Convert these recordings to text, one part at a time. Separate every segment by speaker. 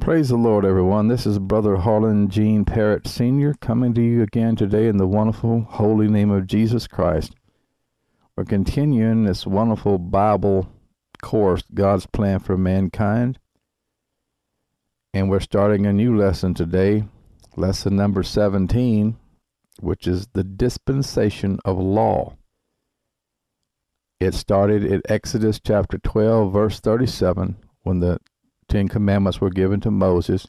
Speaker 1: Praise the Lord, everyone. This is Brother Harlan Gene Parrott Sr. coming to you again today in the wonderful, holy name of Jesus Christ. We're continuing this wonderful Bible course, God's Plan for Mankind. And we're starting a new lesson today, lesson number 17, which is the Dispensation of Law. It started at Exodus chapter 12, verse 37, when the Ten Commandments were given to Moses,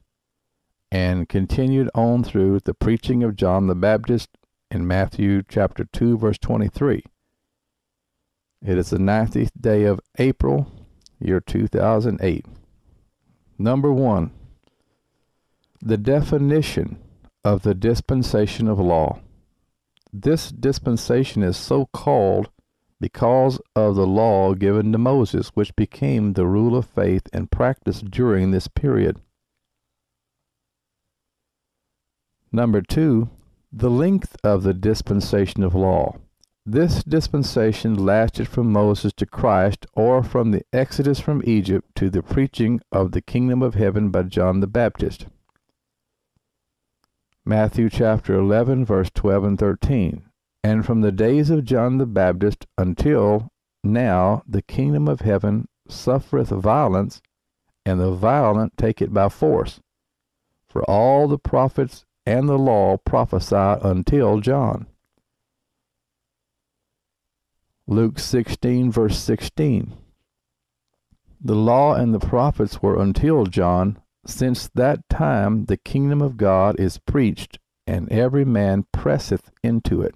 Speaker 1: and continued on through the preaching of John the Baptist in Matthew chapter 2, verse 23. It is the 90th day of April, year 2008. Number 1, the definition of the dispensation of law. This dispensation is so called because of the law given to Moses, which became the rule of faith and practice during this period. Number 2, the length of the dispensation of law. This dispensation lasted from Moses to Christ, or from the exodus from Egypt to the preaching of the kingdom of heaven by John the Baptist. Matthew chapter 11, verse 12 and 13. And from the days of John the Baptist until now the kingdom of heaven suffereth violence, and the violent take it by force. For all the prophets and the law prophesy until John. Luke 16, verse 16. The law and the prophets were until John. Since that time the kingdom of God is preached, and every man presseth into it.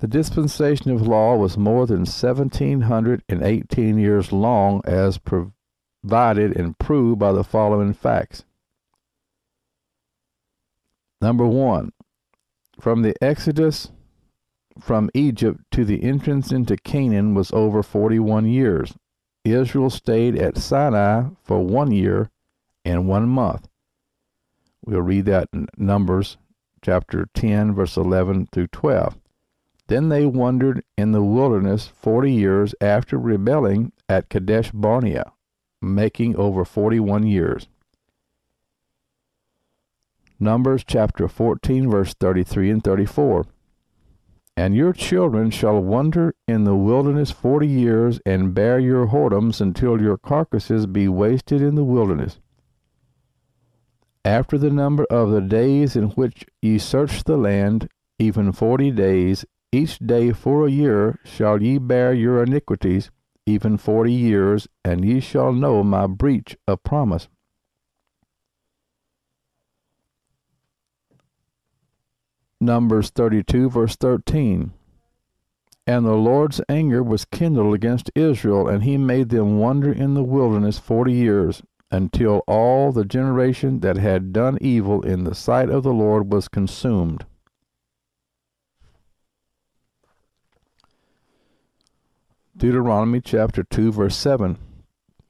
Speaker 1: The dispensation of law was more than 1,718 years long, as provided and proved by the following facts. Number 1, from the exodus from Egypt to the entrance into Canaan was over 41 years. Israel stayed at Sinai for 1 year and 1 month. We'll read that in Numbers chapter 10, verse 11 through 12. Then they wandered in the wilderness 40 years after rebelling at Kadesh Barnea, making over 41 years. Numbers chapter 14, verse 33 and 34. And your children shall wander in the wilderness 40 years, and bear your whoredoms until your carcasses be wasted in the wilderness. After the number of the days in which ye search the land, even 40 days, each day for a year shall ye bear your iniquities, even 40 years, and ye shall know my breach of promise. Numbers 32, verse 13. And the Lord's anger was kindled against Israel, and he made them wander in the wilderness 40 years, until all the generation that had done evil in the sight of the Lord was consumed. Deuteronomy chapter 2, verse 7.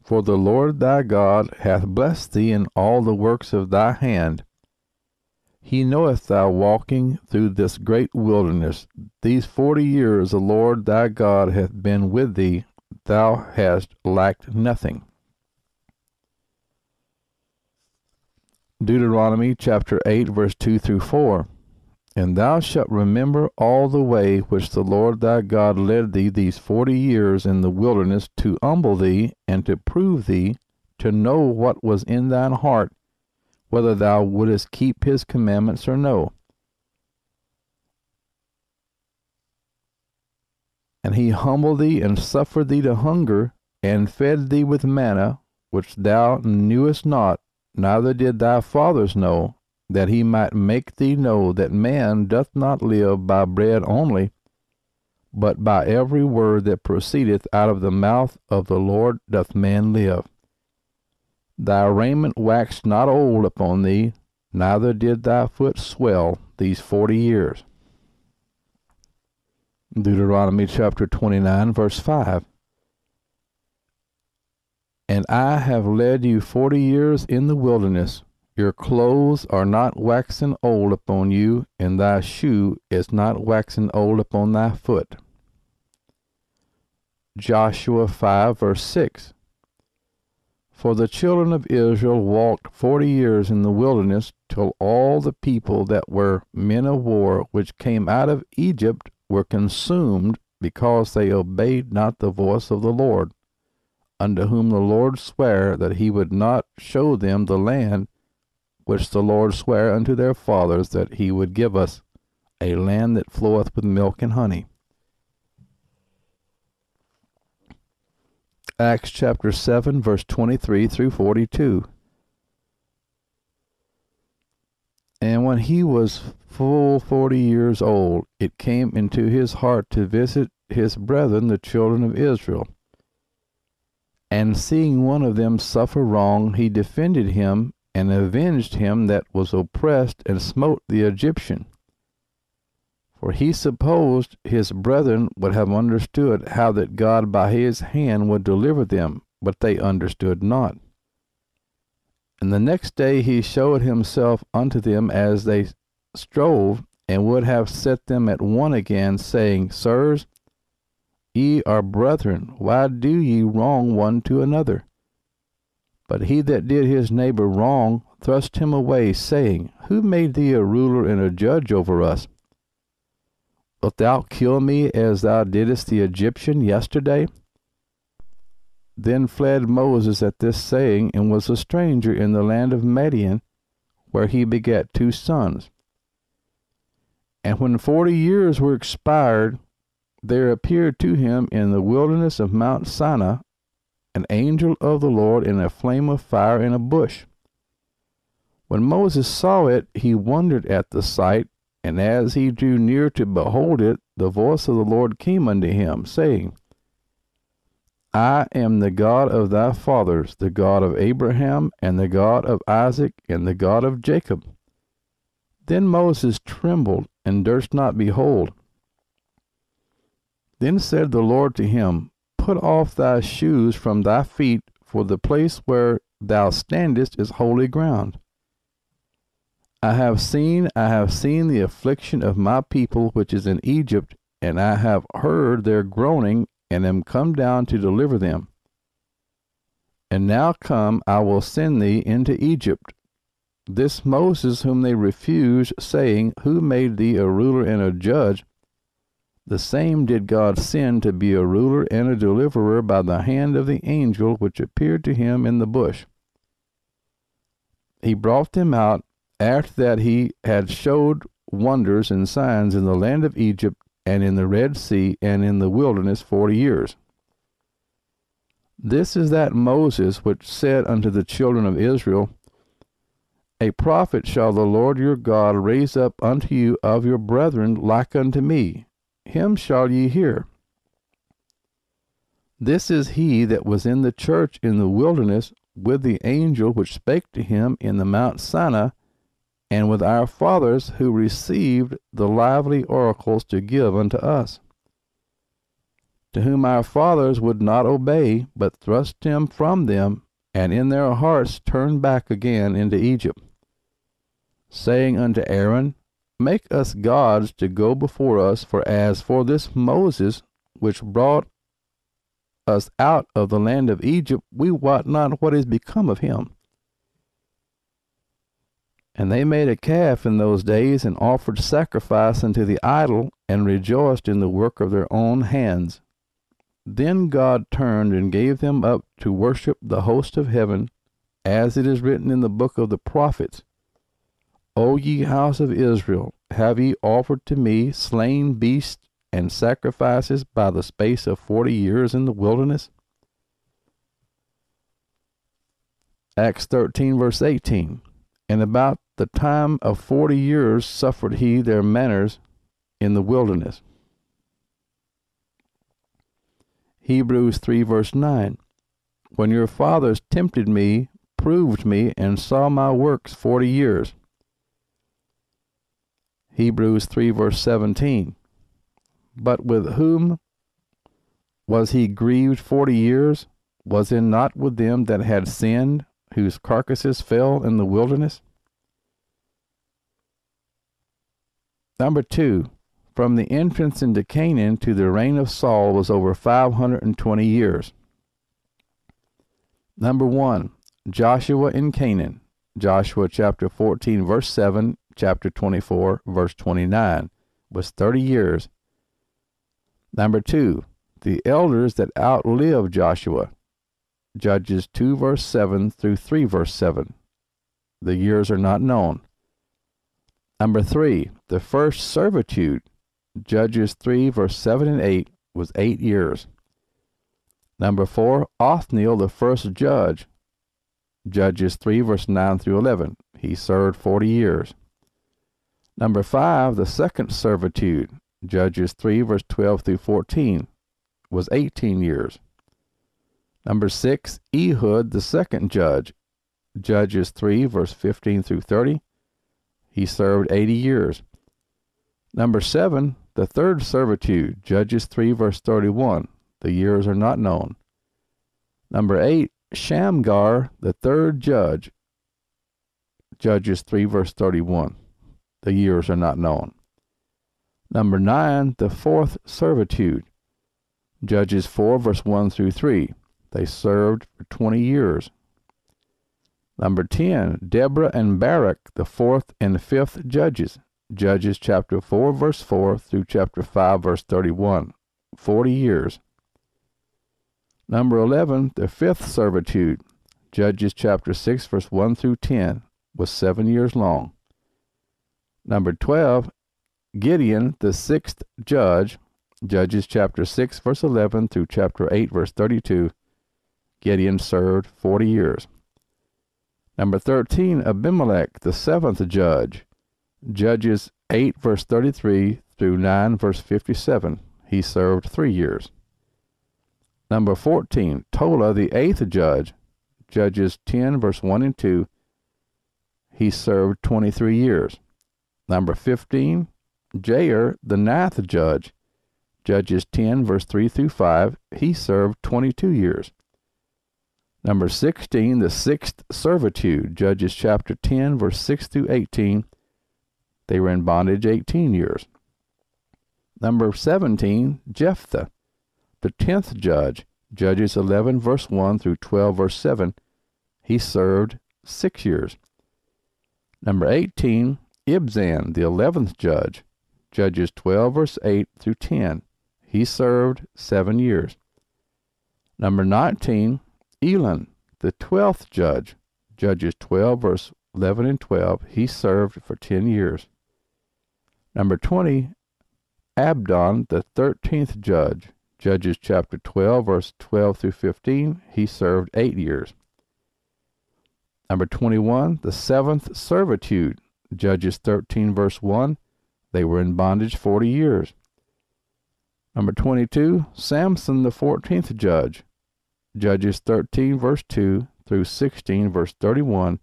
Speaker 1: For the Lord thy God hath blessed thee in all the works of thy hand. He knoweth thou walking through this great wilderness. These 40 years the Lord thy God hath been with thee. Thou hast lacked nothing. Deuteronomy chapter 8, verse 2 through 4. And thou shalt remember all the way which the Lord thy God led thee these 40 years in the wilderness, to humble thee, and to prove thee, to know what was in thine heart, whether thou wouldest keep his commandments or no. And he humbled thee, and suffered thee to hunger, and fed thee with manna, which thou knewest not, neither did thy fathers know, that he might make thee know that man doth not live by bread only, but by every word that proceedeth out of the mouth of the Lord doth man live. Thy raiment waxed not old upon thee, neither did thy foot swell these 40 years. Deuteronomy chapter 29, verse 5. And I have led you 40 years in the wilderness. Your clothes are not waxen old upon you, and thy shoe is not waxen old upon thy foot. Joshua 5, verse 6. For the children of Israel walked 40 years in the wilderness, till all the people that were men of war which came out of Egypt were consumed, because they obeyed not the voice of the Lord, unto whom the Lord sware that he would not show them the land which the Lord sware unto their fathers that he would give us, a land that floweth with milk and honey. Acts chapter 7, verse 23 through 42. And when he was full 40 years old, it came into his heart to visit his brethren, the children of Israel. And seeing one of them suffer wrong, he defended him, and avenged him that was oppressed, and smote the Egyptian. For he supposed his brethren would have understood how that God by his hand would deliver them, but they understood not. And the next day he showed himself unto them as they strove, and would have set them at one again, saying, Sirs, ye are brethren, why do ye wrong one to another? But he that did his neighbor wrong thrust him away, saying, Who made thee a ruler and a judge over us? Wilt thou kill me as thou didst the Egyptian yesterday? Then fled Moses at this saying, and was a stranger in the land of Midian, where he begat 2 sons. And when 40 years were expired, there appeared to him in the wilderness of Mount Sinai an angel of the Lord in a flame of fire in a bush. When Moses saw it, he wondered at the sight, and as he drew near to behold it, the voice of the Lord came unto him, saying, I am the God of thy fathers, the God of Abraham, and the God of Isaac, and the God of Jacob. Then Moses trembled, and durst not behold. Then said the Lord to him, Put off thy shoes from thy feet, for the place where thou standest is holy ground. I have seen the affliction of my people which is in Egypt, and I have heard their groaning, and am come down to deliver them. And now come, I will send thee into Egypt. This Moses whom they refused, saying, Who made thee a ruler and a judge? The same did God send to be a ruler and a deliverer by the hand of the angel which appeared to him in the bush. He brought them out, after that he had showed wonders and signs in the land of Egypt, and in the Red Sea, and in the wilderness 40 years. This is that Moses which said unto the children of Israel, A prophet shall the Lord your God raise up unto you of your brethren like unto me. Him shall ye hear. This is he that was in the church in the wilderness with the angel which spake to him in the Mount Sinai, and with our fathers who received the lively oracles to give unto us, to whom our fathers would not obey, but thrust him from them, and in their hearts turned back again into Egypt, saying unto Aaron, Make us gods to go before us, for as for this Moses, which brought us out of the land of Egypt, we wot not what is become of him. And they made a calf in those days, and offered sacrifice unto the idol, and rejoiced in the work of their own hands. Then God turned and gave them up to worship the host of heaven, as it is written in the book of the prophets, O ye house of Israel, have ye offered to me slain beasts and sacrifices by the space of 40 years in the wilderness? Acts 13, verse 18. And about the time of 40 years suffered he their manners in the wilderness. Hebrews 3, verse 9. When your fathers tempted me, proved me, and saw my works 40 years. Hebrews 3, verse 17. But with whom was he grieved 40 years? Was it not with them that had sinned, whose carcasses fell in the wilderness? Number 2, from the entrance into Canaan to the reign of Saul was over 520 years. Number 1, Joshua in Canaan. Joshua chapter 14, verse 7, chapter 24, verse 29, was 30 years. Number 2, the elders that outlived Joshua. Judges 2, verse 7 through 3, verse 7. The years are not known. Number 3, the first servitude. Judges 3, verse 7 and 8, was 8 years. Number 4, Othniel, the first judge. Judges 3, verse 9 through 11. He served 40 years. Number 5, the second servitude. Judges 3, verse 12 through 14, was 18 years. Number 6, Ehud, the second judge. Judges 3, verse 15 through 30. He served 80 years. Number 7, the third servitude. Judges 3, verse 31. The years are not known. Number 8, Shamgar, the third judge. Judges 3, verse 31. The years are not known. Number 9, the fourth servitude. Judges 4, verse 1 through 3. They served for 20 years. Number 10, Deborah and Barak, the fourth and fifth judges. Judges chapter 4, verse 4 through chapter 5, verse 31. 40 years. Number 11, the fifth servitude. Judges chapter 6, verse 1 through 10, was 7 years long. Number 12, Gideon, the sixth judge. Judges chapter 6, verse 11 through chapter 8, verse 32. Gideon served 40 years. Number 13, Abimelech, the seventh judge. Judges 8, verse 33 through 9, verse 57. He served 3 years. Number 14, Tola, the eighth judge. Judges 10, verse 1 and 2. He served 23 years. Number 15, Jair, the ninth judge. Judges 10, verse 3 through 5. He served 22 years. Number 16, the sixth servitude. Judges chapter 10, verse 6 through 18. They were in bondage 18 years. Number 17, Jephthah, the 10th judge. Judges 11, verse 1 through 12, verse 7. He served 6 years. Number 18, Ibzan, the 11th judge. Judges 12, verse 8 through 10. He served 7 years. Number 19, Elon, the 12th judge. Judges 12, verse 11 and 12. He served for 10 years. Number 20, Abdon, the 13th judge. Judges chapter 12, verse 12 through 15. He served 8 years. Number 21, the seventh servitude. Judges 13, verse 1. They were in bondage 40 years. Number 22, Samson, the 14th judge. Judges 13, verse 2 through 16, verse 31.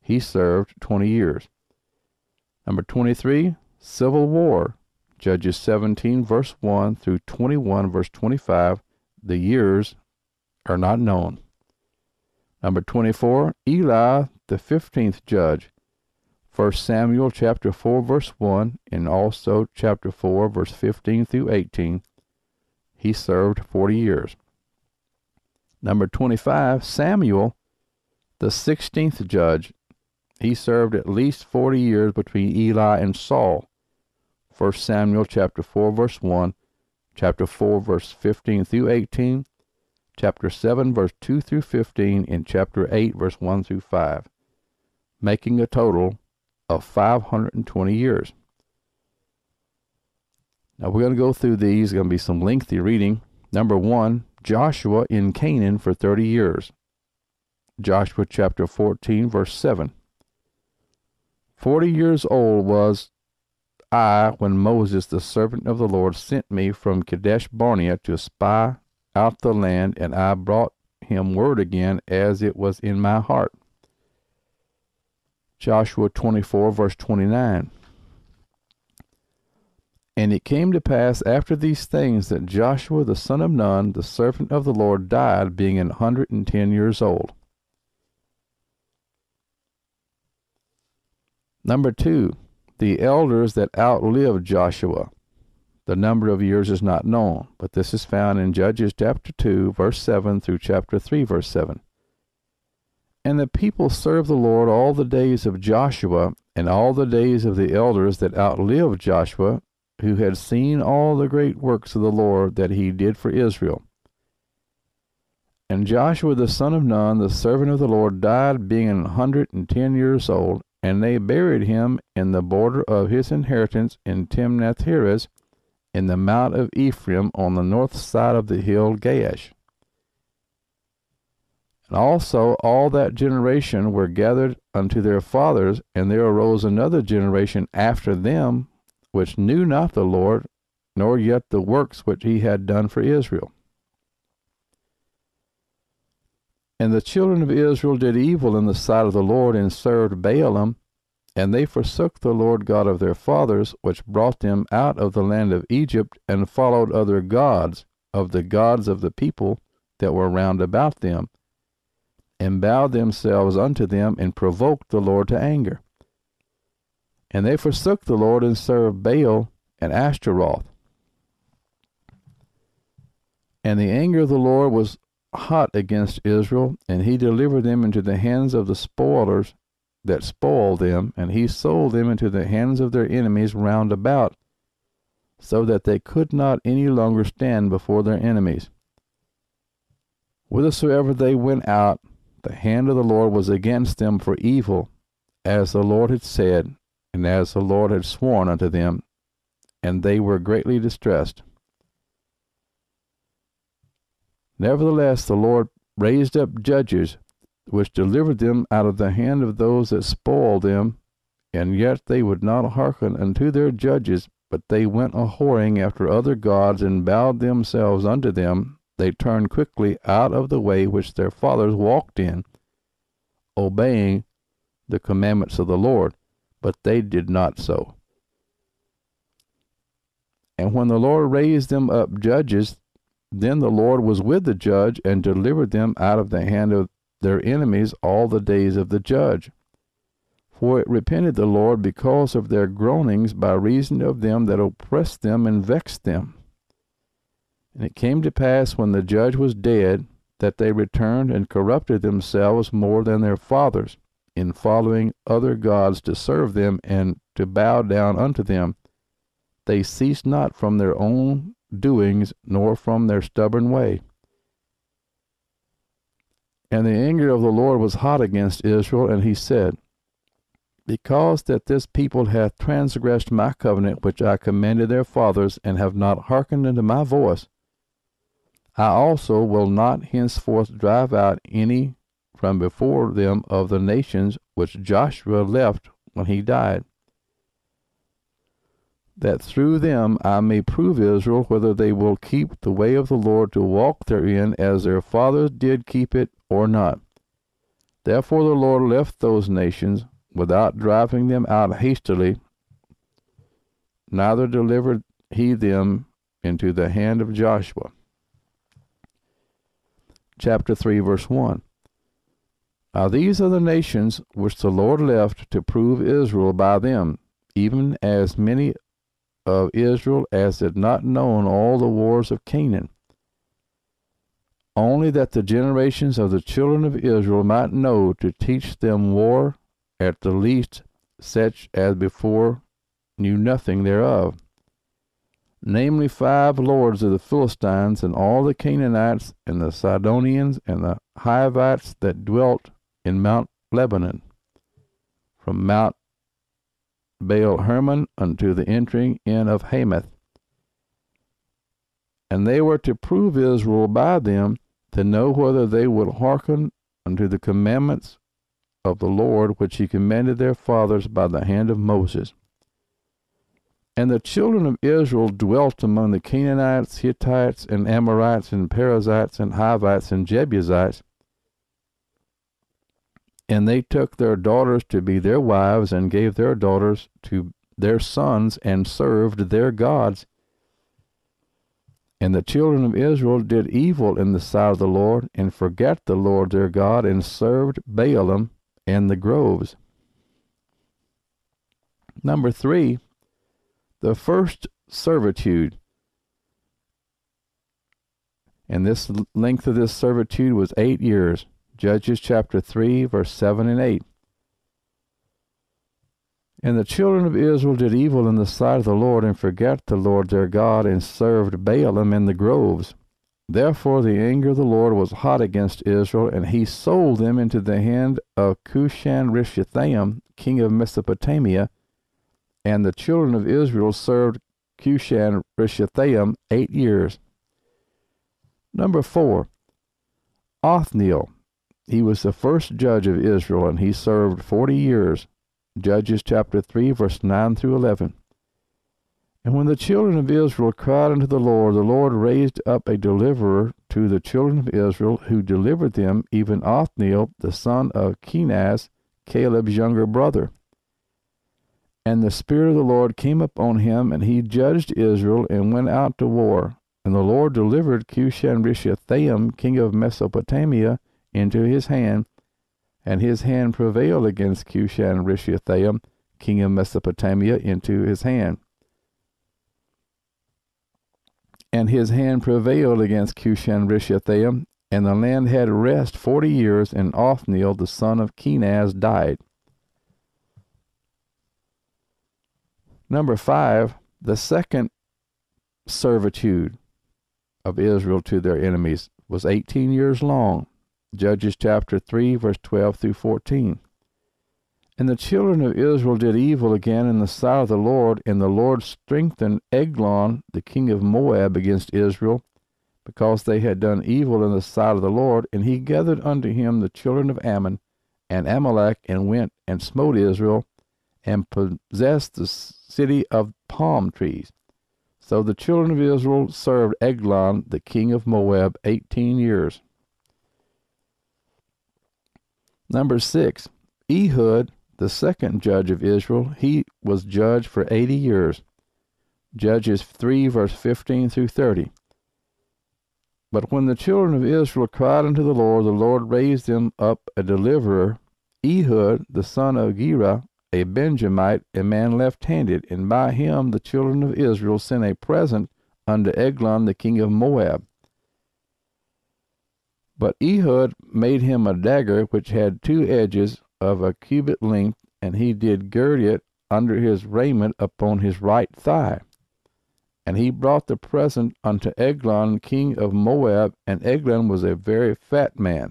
Speaker 1: He served 20 years. Number 23, civil war. Judges 17, verse 1 through 21, verse 25. The years are not known. Number 24, Eli, the 15th judge. 1 Samuel chapter 4, verse 1, and also chapter 4, verse 15 through 18. He served 40 years. Number 25, Samuel, the 16th judge. He served at least 40 years between Eli and Saul. 1 Samuel chapter 4, verse 1, chapter 4, verse 15 through 18, chapter 7, verse 2 through 15, and chapter 8, verse 1 through 5, making a total of 520 years. Now we're going to go through these. It's going to be some lengthy reading. Number 1, Joshua in Canaan for 30 years. Joshua chapter 14, verse 7. 40 years old was I when Moses, the servant of the Lord, sent me from Kadesh Barnea to spy out the land, and I brought him word again as it was in my heart. Joshua 24, verse 29. And it came to pass after these things that Joshua the son of Nun, the servant of the Lord, died, being 110 years old. Number 2, the elders that outlived Joshua. The number of years is not known, but this is found in Judges chapter 2, verse 7 through chapter 3, verse 7. And the people served the Lord all the days of Joshua, and all the days of the elders that outlived Joshua, who had seen all the great works of the Lord that he did for Israel. And Joshua the son of Nun, the servant of the Lord, died, being 110 years old, and they buried him in the border of his inheritance in Timnath-Heres, in the mount of Ephraim, on the north side of the hill Gaash. And also all that generation were gathered unto their fathers, and there arose another generation after them, which knew not the Lord, nor yet the works which he had done for Israel. And the children of Israel did evil in the sight of the Lord, and served Baalim, and they forsook the Lord God of their fathers, which brought them out of the land of Egypt, and followed other gods of the people that were round about them, and bowed themselves unto them, and provoked the Lord to anger. And they forsook the Lord, and served Baal and Ashtaroth. And the anger of the Lord was hot against Israel, and he delivered them into the hands of the spoilers that spoiled them, and he sold them into the hands of their enemies round about, so that they could not any longer stand before their enemies. Whithersoever they went out, the hand of the Lord was against them for evil, as the Lord had said, and as the Lord had sworn unto them, and they were greatly distressed. Nevertheless, the Lord raised up judges, which delivered them out of the hand of those that spoiled them, and yet they would not hearken unto their judges, but they went a-whoring after other gods, and bowed themselves unto them. They turned quickly out of the way which their fathers walked in, obeying the commandments of the Lord, but they did not so. And when the Lord raised them up judges, then the Lord was with the judge, and delivered them out of the hand of their enemies all the days of the judge. For it repented the Lord because of their groanings, by reason of them that oppressed them and vexed them. And it came to pass, when the judge was dead, that they returned and corrupted themselves more than their fathers, in following other gods to serve them and to bow down unto them. They ceased not from their own doings, nor from their stubborn way. And the anger of the Lord was hot against Israel, and he said, Because that this people hath transgressed my covenant which I commanded their fathers, and have not hearkened unto my voice, I also will not henceforth drive out any from before them of the nations which Joshua left when he died, that through them I may prove Israel whether they will keep the way of the Lord to walk therein, as their fathers did keep it, or not. Therefore the Lord left those nations, without driving them out hastily, neither delivered he them into the hand of Joshua. Chapter 3, verse 1. Now these are the nations which the Lord left to prove Israel by them, even as many of Israel as had not known all the wars of Canaan, only that the generations of the children of Israel might know, to teach them war, at the least such as before knew nothing thereof, namely 5 lords of the Philistines, and all the Canaanites, and the Sidonians, and the Hivites that dwelt in Mount Lebanon, from Mount Baal Hermon unto the entering in of Hamath. And they were to prove Israel by them, to know whether they would hearken unto the commandments of the Lord, which he commanded their fathers by the hand of Moses. And the children of Israel dwelt among the Canaanites, Hittites, and Amorites, and Perizzites, and Hivites, and Jebusites. And they took their daughters to be their wives, and gave their daughters to their sons, and served their gods. And the children of Israel did evil in the sight of the Lord, and forgat the Lord their God, and served Baalim and the groves. Number 3, the first servitude. And this length of this servitude was 8 years. Judges chapter 3, verse 7 and 8. And the children of Israel did evil in the sight of the Lord, and forgot the Lord their God, and served Baalim in the groves. Therefore the anger of the Lord was hot against Israel, and he sold them into the hand of Cushan-Rishathaim, king of Mesopotamia. And the children of Israel served Cushan-Rishathaim 8 years. Number 4, Othniel. He was the first judge of Israel, and he served 40 years. Judges chapter 3, verse 9 through 11. And when the children of Israel cried unto the Lord raised up a deliverer to the children of Israel, who delivered them, even Othniel, the son of Kenaz, Caleb's younger brother. And the Spirit of the Lord came upon him, and he judged Israel, and went out to war. And the Lord delivered Cushan-Rishathaim, king of Mesopotamia, into his hand, and his hand prevailed against Cushan-Rishathaim, king of Mesopotamia, into his hand. And his hand prevailed against Cushan-Rishathaim, and the land had rest 40 years, and Othniel, the son of Kenaz, died. Number 5, the second servitude of Israel to their enemies was 18 years long. Judges chapter 3, verse 12 through 14. And the children of Israel did evil again in the sight of the Lord, and the Lord strengthened Eglon, the king of Moab, against Israel, because they had done evil in the sight of the Lord. And he gathered unto him the children of Ammon and Amalek, and went and smote Israel, and possessed the city of palm trees. So the children of Israel served Eglon, the king of Moab, 18 years. Number 6, Ehud, the second judge of Israel. He was judge for 80 years. Judges 3, verse 15 through 30. But when the children of Israel cried unto the Lord raised them up a deliverer, Ehud, the son of Gera, a Benjamite, a man left-handed, and by him the children of Israel sent a present unto Eglon, the king of Moab. But Ehud made him a dagger which had 2 edges of a cubit length, and he did gird it under his raiment upon his right thigh. And he brought the present unto Eglon, king of Moab, and Eglon was a very fat man.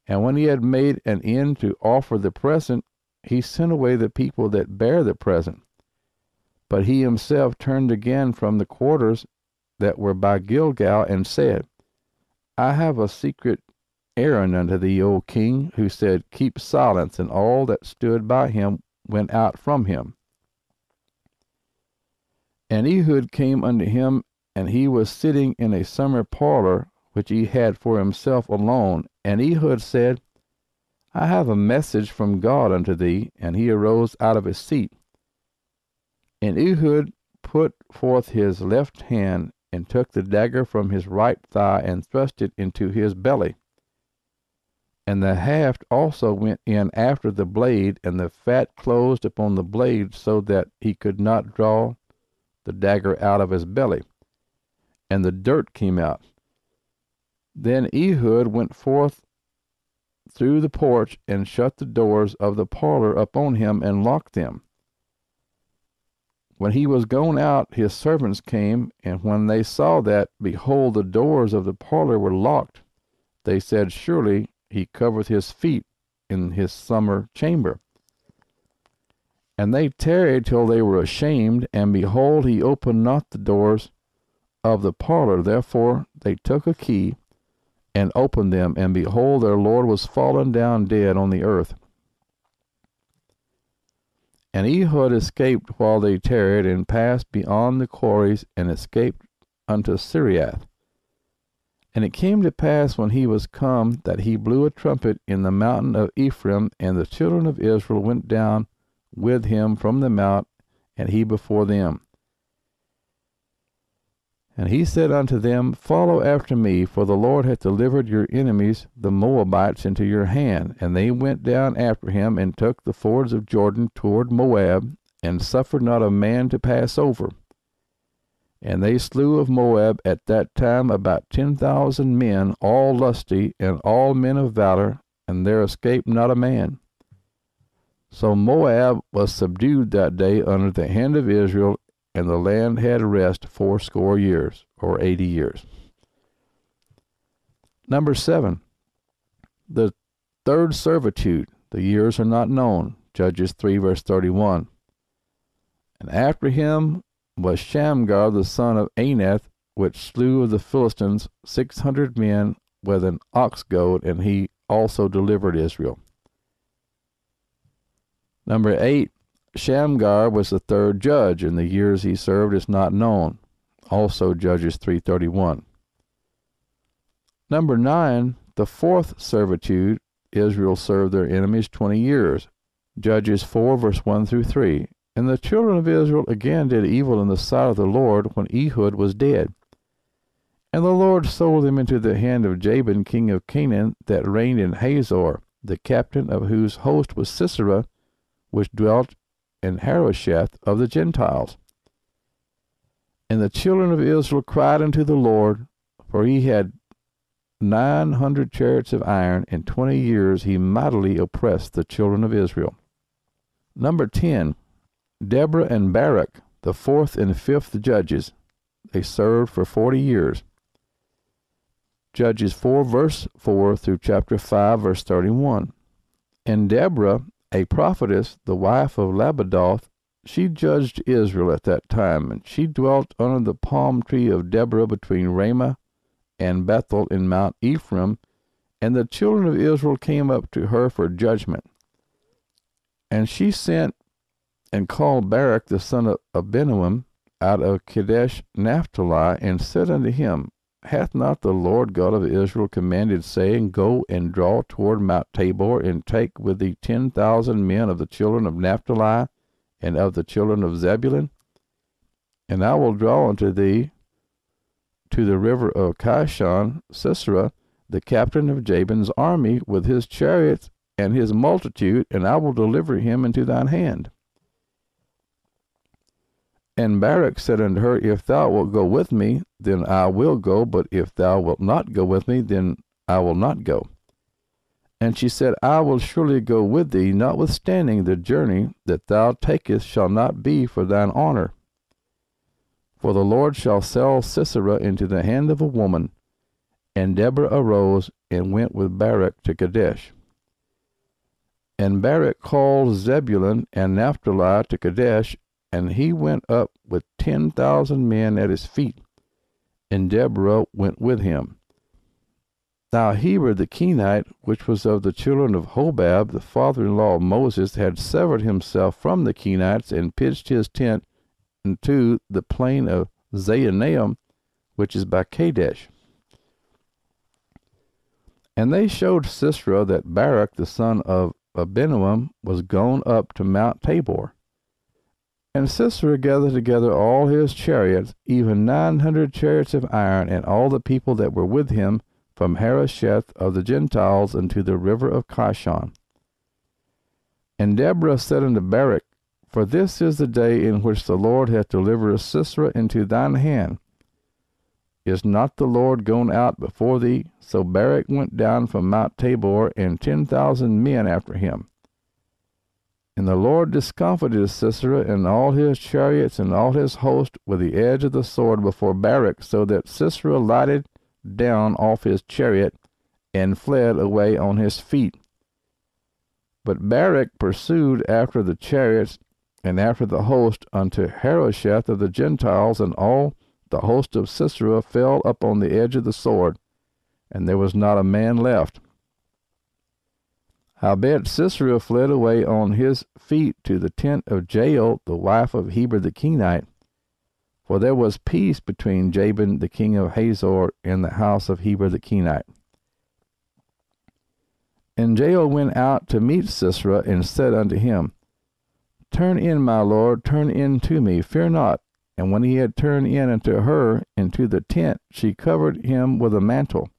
Speaker 1: And when he had made an end to offer the present, he sent away the people that bare the present. But he himself turned again from the quarters that were by Gilgal, and said, I have a secret errand unto thee, O king, who said, Keep silence. And all that stood by him went out from him. And Ehud came unto him, and he was sitting in a summer parlor, which he had for himself alone. And Ehud said, I have a message from God unto thee. And he arose out of his seat. And Ehud put forth his left hand, and took the dagger from his right thigh, and thrust it into his belly. And the haft also went in after the blade, and the fat closed upon the blade, so that he could not draw the dagger out of his belly. And the dirt came out. Then Ehud went forth through the porch, and shut the doors of the parlor upon him, and locked them. When he was gone out, his servants came, and when they saw that, behold, the doors of the parlor were locked, they said, Surely he covereth his feet in his summer chamber. And they tarried till they were ashamed, and behold, he opened not the doors of the parlor. Therefore they took a key, and opened them, and behold, their Lord was fallen down dead on the earth. And Ehud escaped while they tarried, and passed beyond the quarries, and escaped unto Siriath. And it came to pass, when he was come, that he blew a trumpet in the mountain of Ephraim, and the children of Israel went down with him from the mount, and he before them. And he said unto them, Follow after me, for the Lord hath delivered your enemies, the Moabites, into your hand. And they went down after him, and took the fords of Jordan toward Moab, and suffered not a man to pass over. And they slew of Moab at that time about 10,000 men, all lusty, and all men of valor, and there escaped not a man. So Moab was subdued that day under the hand of Israel, and the land had rest 80 years, or 80 years. Number 7, the third servitude. The years are not known. Judges 3, verse 31. And after him was Shamgar the son of Anath, which slew of the Philistines 600 men with an ox goad, and he also delivered Israel. Number 8, Shamgar was the third judge, and the years he served is not known. Also Judges 3:31. Number 9, the fourth servitude. Israel served their enemies 20 years. Judges 4, verse 1 through 3. And the children of Israel again did evil in the sight of the Lord when Ehud was dead. And the Lord sold them into the hand of Jabin, king of Canaan, that reigned in Hazor, the captain of whose host was Sisera, which dwelt in Harosheth of the Gentiles. And the children of Israel cried unto the Lord, for he had 900 chariots of iron. In 20 years he mightily oppressed the children of Israel. Number 10, Deborah and Barak, the fourth and fifth judges. They served for 40 years. Judges 4, verse 4 through chapter 5, verse 31. And Deborah, a prophetess, the wife of Labadoth, she judged Israel at that time, and she dwelt under the palm tree of Deborah between Ramah and Bethel in Mount Ephraim, and the children of Israel came up to her for judgment. And she sent and called Barak the son of Abinoam out of Kadesh Naphtali, and said unto him, Hath not the Lord God of Israel commanded, saying, Go and draw toward Mount Tabor, and take with thee 10,000 men of the children of Naphtali, and of the children of Zebulun? And I will draw unto thee to the river of Kishon Sisera, the captain of Jabin's army, with his chariots and his multitude, and I will deliver him into thine hand. And Barak said unto her, If thou wilt go with me, then I will go, but if thou wilt not go with me, then I will not go. And she said, I will surely go with thee, notwithstanding the journey that thou takest shall not be for thine honor. For the Lord shall sell Sisera into the hand of a woman. And Deborah arose and went with Barak to Kadesh. And Barak called Zebulun and Naphtali to Kadesh, and he went up with 10,000 men at his feet, and Deborah went with him. Now Heber the Kenite, which was of the children of Hobab, the father-in-law of Moses, had severed himself from the Kenites, and pitched his tent into the plain of Zaanaim, which is by Kadesh. And they showed Sisera that Barak the son of Abinoam was gone up to Mount Tabor. And Sisera gathered together all his chariots, even 900 chariots of iron, and all the people that were with him, from Harosheth of the Gentiles unto the river of Kishon. And Deborah said unto Barak, For this is the day in which the Lord hath delivered Sisera into thine hand. Is not the Lord gone out before thee? So Barak went down from Mount Tabor, and 10,000 men after him. And the Lord discomfited Sisera and all his chariots and all his host with the edge of the sword before Barak, so that Sisera lighted down off his chariot and fled away on his feet. But Barak pursued after the chariots and after the host unto Harosheth of the Gentiles, and all the host of Sisera fell up on the edge of the sword, and there was not a man left. Howbeit Sisera fled away on his feet to the tent of Jael, the wife of Heber the Kenite, for there was peace between Jabin the king of Hazor and the house of Heber the Kenite. And Jael went out to meet Sisera, and said unto him, Turn in, my lord, turn in to me, fear not. And when he had turned in unto her into the tent, she covered him with a mantle.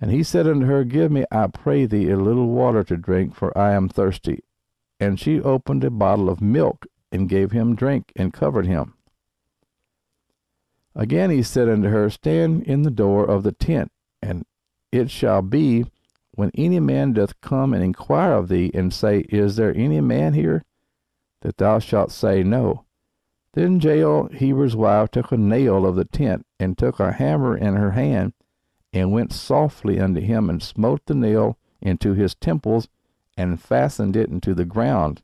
Speaker 1: And he said unto her, Give me, I pray thee, a little water to drink, for I am thirsty. And she opened a bottle of milk, and gave him drink, and covered him. Again he said unto her, Stand in the door of the tent, and it shall be, when any man doth come and inquire of thee, and say, Is there any man here? That thou shalt say, No. Then Jael, Heber's wife, took a nail of the tent, and took a hammer in her hand, and went softly unto him, and smote the nail into his temples, and fastened it into the ground.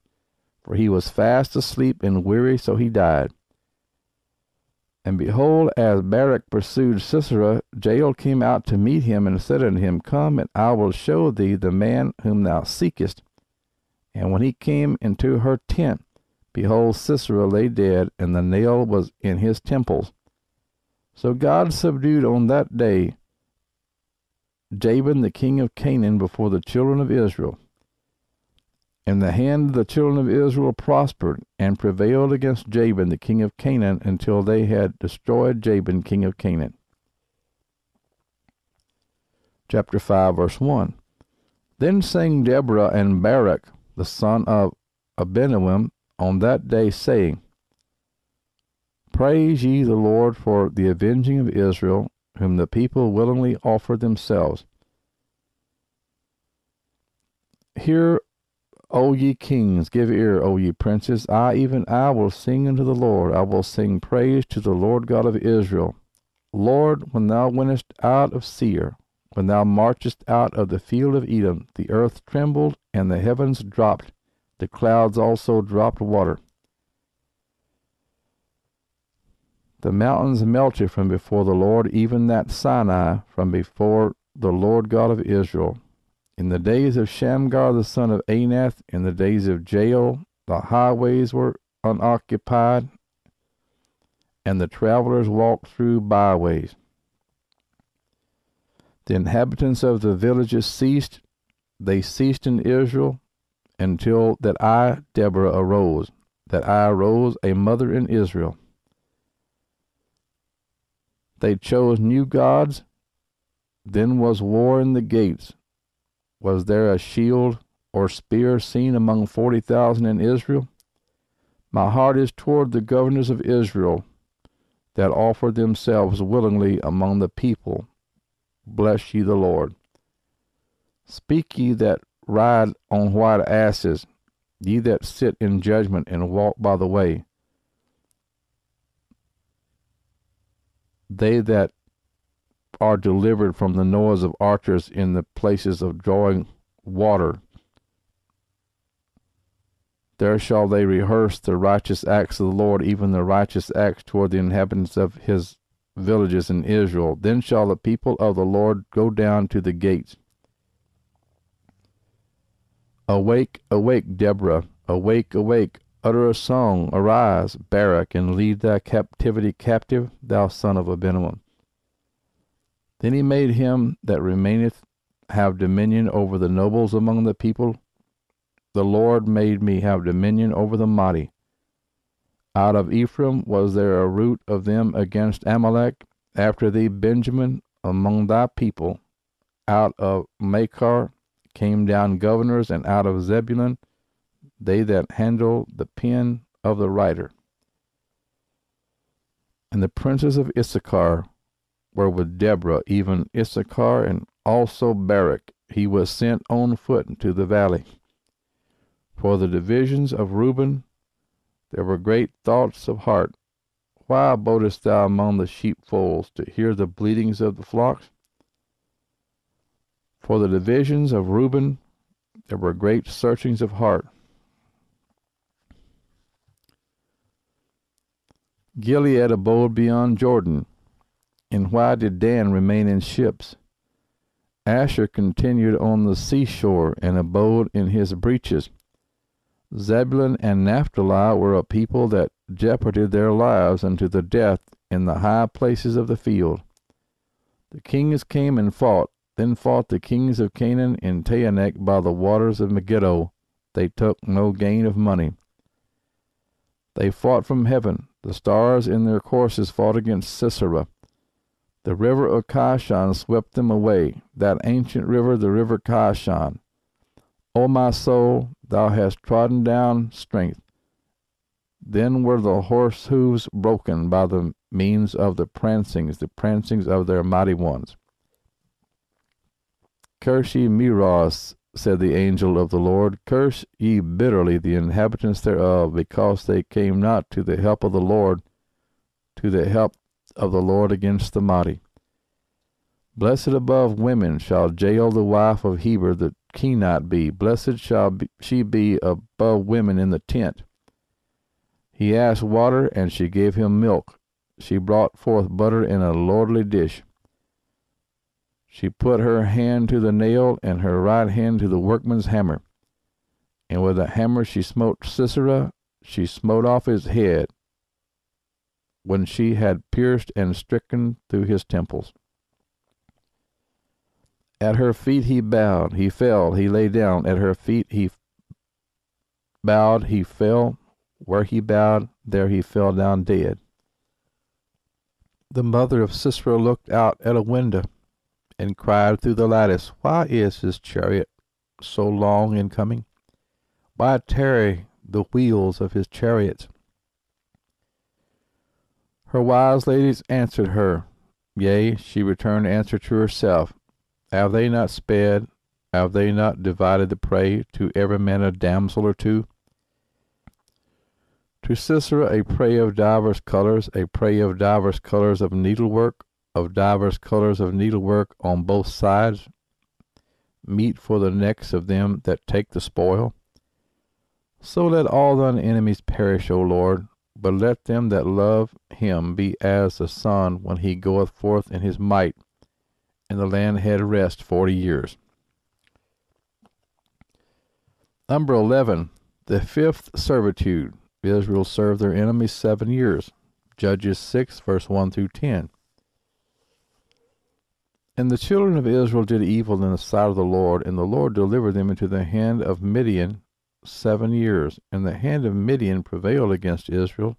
Speaker 1: For he was fast asleep and weary, so he died. And behold, as Barak pursued Sisera, Jael came out to meet him, and said unto him, Come, and I will show thee the man whom thou seekest. And when he came into her tent, behold, Sisera lay dead, and the nail was in his temples. So God subdued on that day Jabin the king of Canaan before the children of Israel. And the hand of the children of Israel prospered, and prevailed against Jabin the king of Canaan, until they had destroyed Jabin king of Canaan. Chapter 5, verse 1. Then sang Deborah and Barak, the son of Abinoam, on that day, saying, Praise ye the Lord for the avenging of Israel, whom the people willingly offered themselves. Hear, O ye kings, give ear, O ye princes. Even I will sing unto the Lord. I will sing praise to the Lord God of Israel. Lord, when thou wentest out of Seir, when thou marchest out of the field of Edom, the earth trembled, and the heavens dropped. The clouds also dropped water. The mountains melted from before the Lord, even that Sinai from before the Lord God of Israel. In the days of Shamgar the son of Anath, in the days of Jael, the highways were unoccupied, and the travelers walked through byways. The inhabitants of the villages ceased. They ceased in Israel, until that I, Deborah, arose, that I arose a mother in Israel. They chose new gods. Then was war in the gates. Was there a shield or spear seen among 40,000 in Israel? My heart is toward the governors of Israel, that offer themselves willingly among the people. Bless ye the Lord. Speak ye that ride on white asses, ye that sit in judgment and walk by the way. They that are delivered from the noise of archers in the places of drawing water. There shall they rehearse the righteous acts of the Lord, even the righteous acts toward the inhabitants of his villages in Israel. Then shall the people of the Lord go down to the gates. Awake, awake, Deborah, awake, awake, utter a song, arise, Barak, and lead thy captivity captive, thou son of Abinoam. Then he made him that remaineth have dominion over the nobles among the people. The Lord made me have dominion over the mighty. Out of Ephraim was there a root of them against Amalek. After thee, Benjamin, among thy people. Out of Machar came down governors, and out of Zebulun, they that handle the pen of the writer. And the princes of Issachar were with Deborah, even Issachar, and also Barak. He was sent on foot into the valley. For the divisions of Reuben, there were great thoughts of heart. Why abodest thou among the sheepfolds, to hear the bleatings of the flocks? For the divisions of Reuben, there were great searchings of heart. Gilead abode beyond Jordan. And why did Dan remain in ships? Asher continued on the seashore, and abode in his breaches. Zebulun and Naphtali were a people that jeoparded their lives unto the death in the high places of the field. The kings came and fought. Then fought the kings of Canaan in Taanach by the waters of Megiddo. They took no gain of money. They fought from heaven. The stars in their courses fought against Sisera. The river of Kishon swept them away, that ancient river, the river Kishon. O my soul, thou hast trodden down strength. Then were the horse hooves broken by the means of the prancings of their mighty ones. Curse ye Meroz, said the angel of the Lord, curse ye bitterly the inhabitants thereof, because they came not to the help of the Lord, against the mighty. Blessed above women shall Jael the wife of Heber the Kenite be. Blessed shall she be above women in the tent. He asked water, and she gave him milk. She brought forth butter in a lordly dish. She put her hand to the nail, and her right hand to the workman's hammer. And with a hammer she smote Sisera, she smote off his head, when she had pierced and stricken through his temples. At her feet he bowed, he fell, he lay down. At her feet he bowed, he fell. Where he bowed, there he fell down dead. The mother of Sisera looked out at a window, and cried through the lattice, Why is his chariot so long in coming? Why tarry the wheels of his chariots? Her wise ladies answered her, yea, she returned answer to herself, Have they not sped? Have they not divided the prey, to every man a damsel or two? To Sisera a prey of divers colors, of needlework, on both sides, meat for the necks of them that take the spoil. So let all thine enemies perish, O Lord, but let them that love him be as the sun when he goeth forth in his might, and the land had rest 40 years. Number 11, the fifth servitude. Israel served their enemies 7 years. Judges 6, verse 1 through 10. And the children of Israel did evil in the sight of the Lord, and the Lord delivered them into the hand of Midian 7 years. And the hand of Midian prevailed against Israel.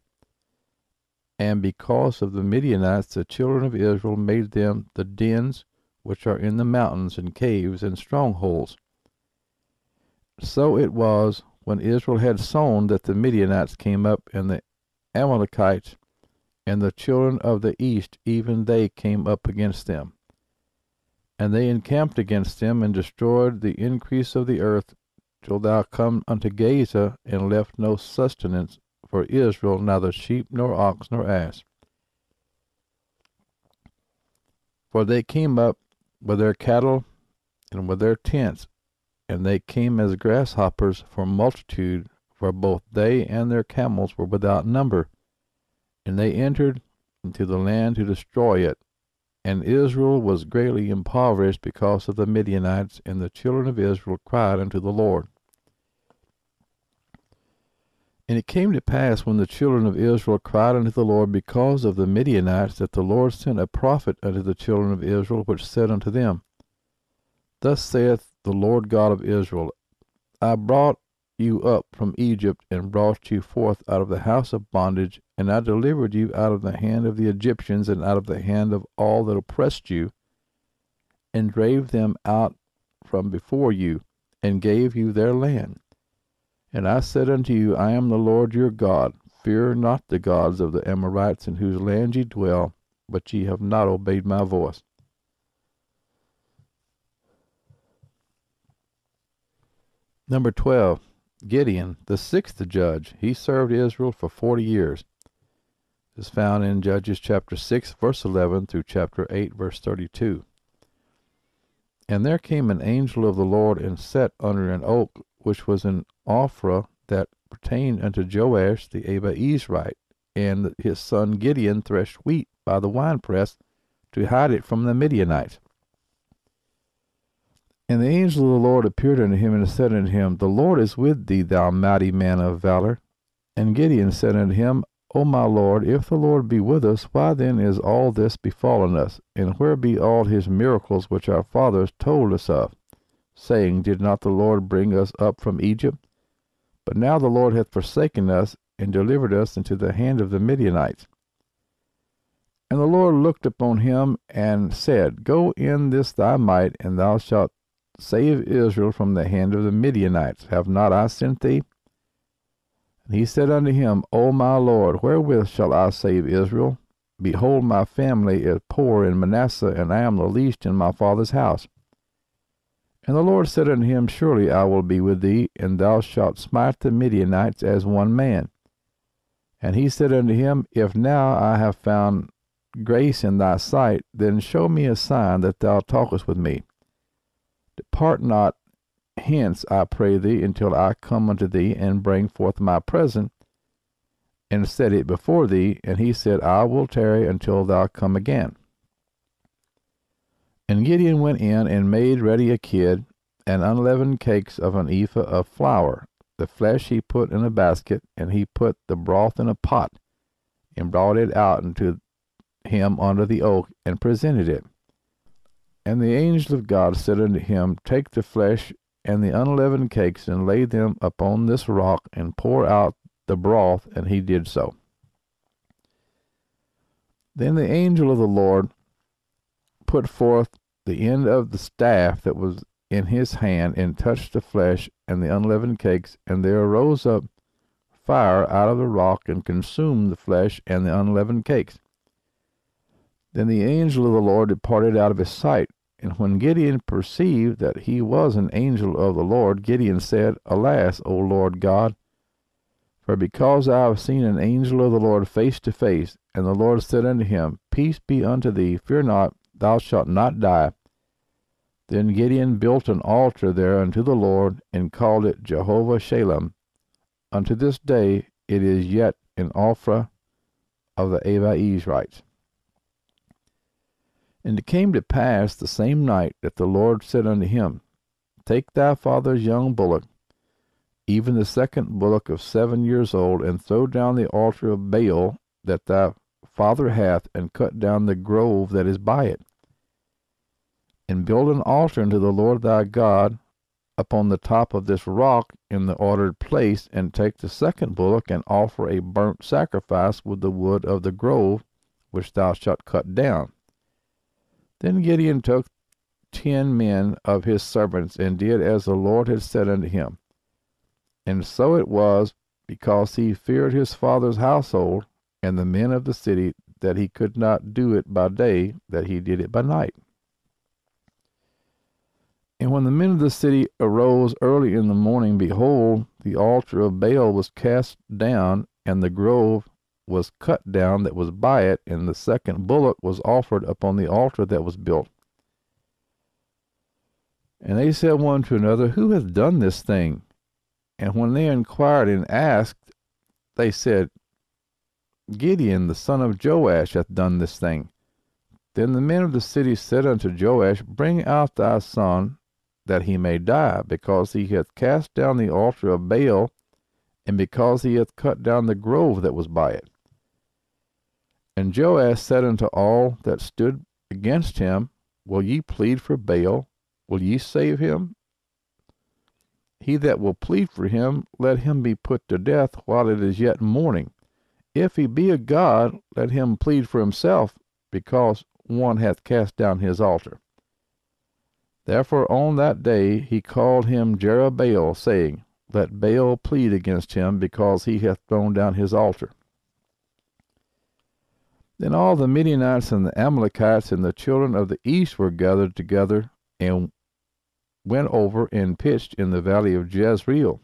Speaker 1: And because of the Midianites, the children of Israel made them the dens which are in the mountains, and caves, and strongholds. So it was, when Israel had sown, that the Midianites came up, and the Amalekites, and the children of the east, even they came up against them. And they encamped against them, and destroyed the increase of the earth, till thou come unto Gaza, and left no sustenance for Israel, neither sheep, nor ox, nor ass. For they came up with their cattle, and with their tents, and they came as grasshoppers for multitude, for both they and their camels were without number. And they entered into the land to destroy it. And Israel was greatly impoverished because of the Midianites, and the children of Israel cried unto the Lord. And it came to pass, when the children of Israel cried unto the Lord because of the Midianites, that the Lord sent a prophet unto the children of Israel, which said unto them, Thus saith the Lord God of Israel, I brought you up from Egypt, and brought you forth out of the house of bondage, and I delivered you out of the hand of the Egyptians, and out of the hand of all that oppressed you, and drave them out from before you, and gave you their land. And I said unto you, I am the Lord your God. Fear not the gods of the Amorites, in whose land ye dwell, but ye have not obeyed my voice. Number 12, Gideon, the sixth judge. He served Israel for 40 years. This is found in Judges chapter 6, verse 11 through chapter 8, verse 32. And there came an angel of the Lord, and sat under an oak, which was in Ophrah, that pertained unto Joash the Abiezrite. And his son Gideon threshed wheat by the winepress, to hide it from the Midianites. And the angel of the Lord appeared unto him, and said unto him, The Lord is with thee, thou mighty man of valor. And Gideon said unto him, O my Lord, if the Lord be with us, why then is all this befallen us? And where be all his miracles which our fathers told us of, saying, Did not the Lord bring us up from Egypt? But now the Lord hath forsaken us, and delivered us into the hand of the Midianites. And the Lord looked upon him, and said, Go in this thy might, and thou shalt save Israel from the hand of the Midianites. Have not I sent thee? And he said unto him, O my Lord, wherewith shall I save Israel? behold, my family is poor in Manasseh, and I am the least in my father's house. And the Lord said unto him, Surely I will be with thee, and thou shalt smite the Midianites as one man. And he said unto him, If now I have found grace in thy sight, then show me a sign that thou talkest with me. Depart not hence, I pray thee, until I come unto thee, and bring forth my present, and set it before thee. And he said, I will tarry until thou come again. And Gideon went in and made ready a kid, and unleavened cakes of an ephah of flour. The flesh he put in a basket, and he put the broth in a pot, and brought it out unto him under the oak, and presented it. And the angel of God said unto him, Take the flesh and the unleavened cakes, and lay them upon this rock, and pour out the broth. And he did so. Then the angel of the Lord put forth the end of the staff that was in his hand, and touched the flesh and the unleavened cakes, and there arose up fire out of the rock, and consumed the flesh and the unleavened cakes. Then the angel of the Lord departed out of his sight. And when Gideon perceived that he was an angel of the Lord, Gideon said, Alas, O Lord God, for because I have seen an angel of the Lord face to face. And the Lord said unto him, Peace be unto thee, fear not, thou shalt not die. Then Gideon built an altar there unto the Lord, and called it Jehovah Shalem. Unto this day it is yet an Ophrah of the Abiezrites. And it came to pass the same night that the Lord said unto him, Take thy father's young bullock, even the second bullock of 7 years old, and throw down the altar of Baal that thy father hath, and cut down the grove that is by it. And build an altar unto the Lord thy God upon the top of this rock in the ordered place, and take the second bullock, and offer a burnt sacrifice with the wood of the grove which thou shalt cut down. Then Gideon took 10 men of his servants, and did as the Lord had said unto him. And so it was, because he feared his father's household and the men of the city, that he could not do it by day, that he did it by night. And when the men of the city arose early in the morning, behold, the altar of Baal was cast down, and the grove was cut down that was by it, and the second bullock was offered upon the altar that was built. And they said one to another, Who hath done this thing? And when they inquired and asked, they said, Gideon the son of Joash hath done this thing. Then the men of the city said unto Joash, Bring out thy son, that he may die, because he hath cast down the altar of Baal, and because he hath cut down the grove that was by it. And Joash said unto all that stood against him, Will ye plead for Baal? Will ye save him? He that will plead for him, let him be put to death while it is yet morning. If he be a god, let him plead for himself, because one hath cast down his altar. Therefore on that day he called him Jerubbaal, saying, Let Baal plead against him, because he hath thrown down his altar. Then all the Midianites and the Amalekites and the children of the east were gathered together, and went over and pitched in the valley of Jezreel.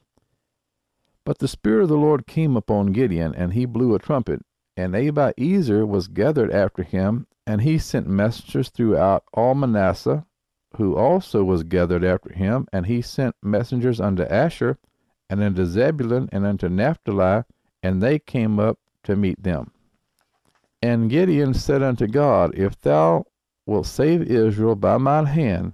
Speaker 1: But the Spirit of the Lord came upon Gideon, and he blew a trumpet, and Abiezer was gathered after him, and he sent messengers throughout all Manasseh, who also was gathered after him, and he sent messengers unto Asher, and unto Zebulun, and unto Naphtali, and they came up to meet them. And Gideon said unto God, If thou wilt save Israel by mine hand,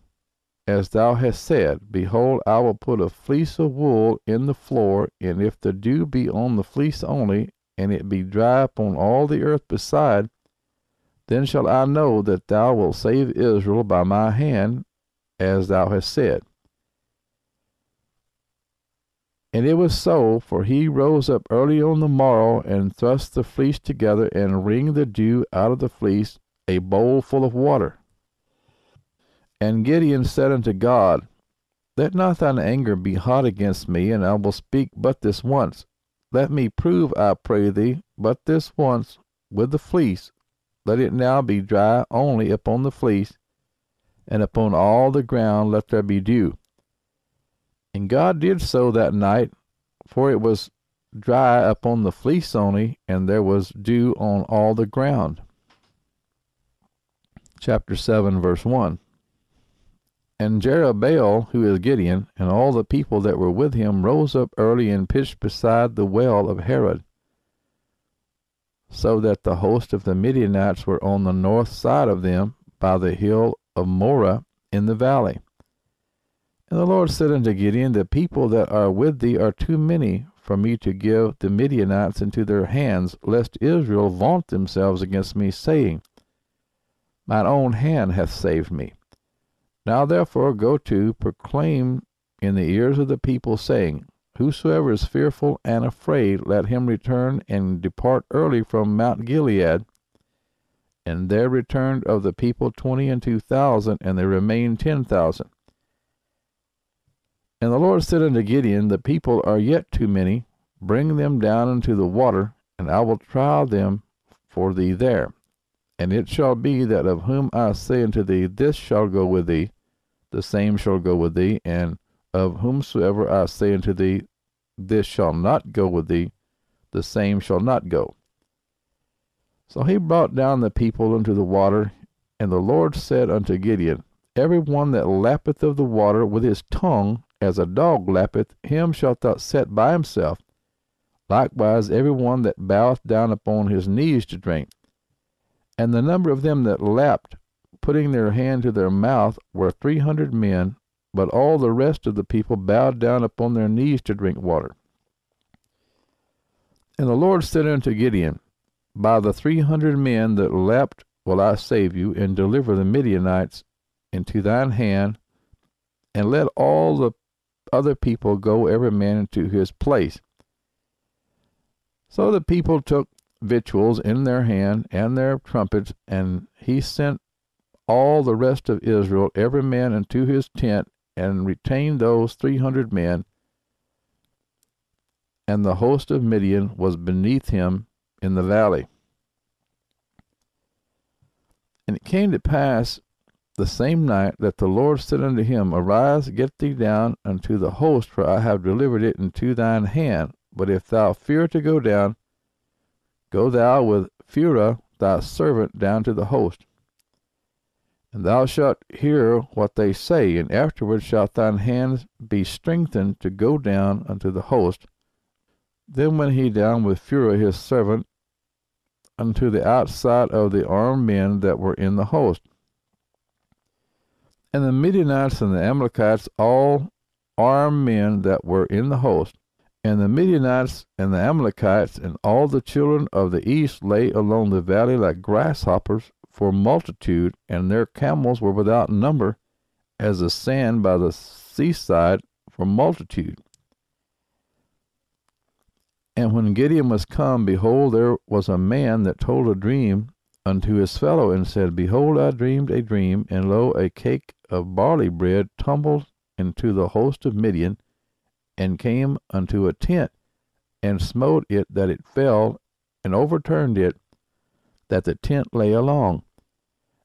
Speaker 1: as thou hast said, behold, I will put a fleece of wool in the floor, and if the dew be on the fleece only, and it be dry upon all the earth beside, then shall I know that thou wilt save Israel by my hand, as thou hast said. And it was so, for he rose up early on the morrow, and thrust the fleece together, and wringed the dew out of the fleece, a bowl full of water. And Gideon said unto God, Let not thine anger be hot against me, and I will speak but this once. Let me prove, I pray thee, but this once with the fleece, let it now be dry only upon the fleece, and upon all the ground let there be dew. And God did so that night, for it was dry upon the fleece only, and there was dew on all the ground. Chapter 7, verse 1. And Jerubbaal, who is Gideon, and all the people that were with him rose up early and pitched beside the well of Harod, so that the host of the Midianites were on the north side of them by the hill of Moreh in the valley. And the Lord said unto Gideon, the people that are with thee are too many for me to give the Midianites into their hands, lest Israel vaunt themselves against me, saying, mine own hand hath saved me. Now therefore go to, proclaim in the ears of the people, saying, whosoever is fearful and afraid, let him return and depart early from Mount Gilead. And there returned of the people 22,000, and there remained 10,000. And the Lord said unto Gideon, the people are yet too many, bring them down into the water, and I will trial them for thee there. And it shall be that of whom I say unto thee, this shall go with thee, the same shall go with thee, and of whomsoever I say unto thee, this shall not go with thee, the same shall not go. So he brought down the people into the water, and the Lord said unto Gideon, every one that lappeth of the water with his tongue, as a dog lappeth, him shalt thou set by himself. Likewise every one that boweth down upon his knees to drink. And the number of them that lapped, putting their hand to their mouth, were 300 men, but all the rest of the people bowed down upon their knees to drink water. And the Lord said unto Gideon, by the 300 men that lapped will I save you, and deliver the Midianites into thine hand, and let all the other people go every man into his place. So the people took victuals in their hand, and their trumpets, and he sent all the rest of Israel, every man into his tent, and retained those 300 men, and the host of Midian was beneath him in the valley. And it came to pass the same night that the Lord said unto him, arise, get thee down unto the host, for I have delivered it into thine hand. But if thou fear to go down, go thou with Phurah thy servant down to the host. And thou shalt hear what they say, and afterward shalt thine hands be strengthened to go down unto the host. Then went he down with Phurah his servant unto the outside of the armed men that were in the host. And the Midianites and the Amalekites, all armed men that were in the host. And the Midianites and the Amalekites and all the children of the east lay along the valley like grasshoppers for multitude, and their camels were without number, as the sand by the seaside for multitude. And when Gideon was come, behold, there was a man that told a dream unto his fellow, and said, behold, I dreamed a dream, and lo, a cake of barley bread tumbled into the host of Midian, and came unto a tent, and smote it that it fell, and overturned it, that the tent lay along.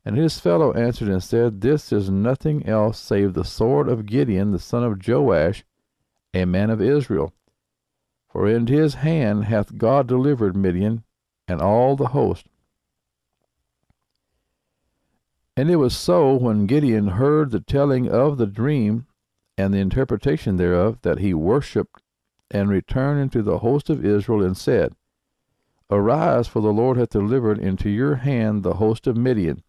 Speaker 1: And his fellow answered and said, this is nothing else save the sword of Gideon the son of Joash, a man of Israel. For into his hand hath God delivered Midian, and all the host. And it was so, when Gideon heard the telling of the dream, and the interpretation thereof, that he worshipped, and returned into the host of Israel, and said, arise, for the Lord hath delivered into your hand the host of Midian.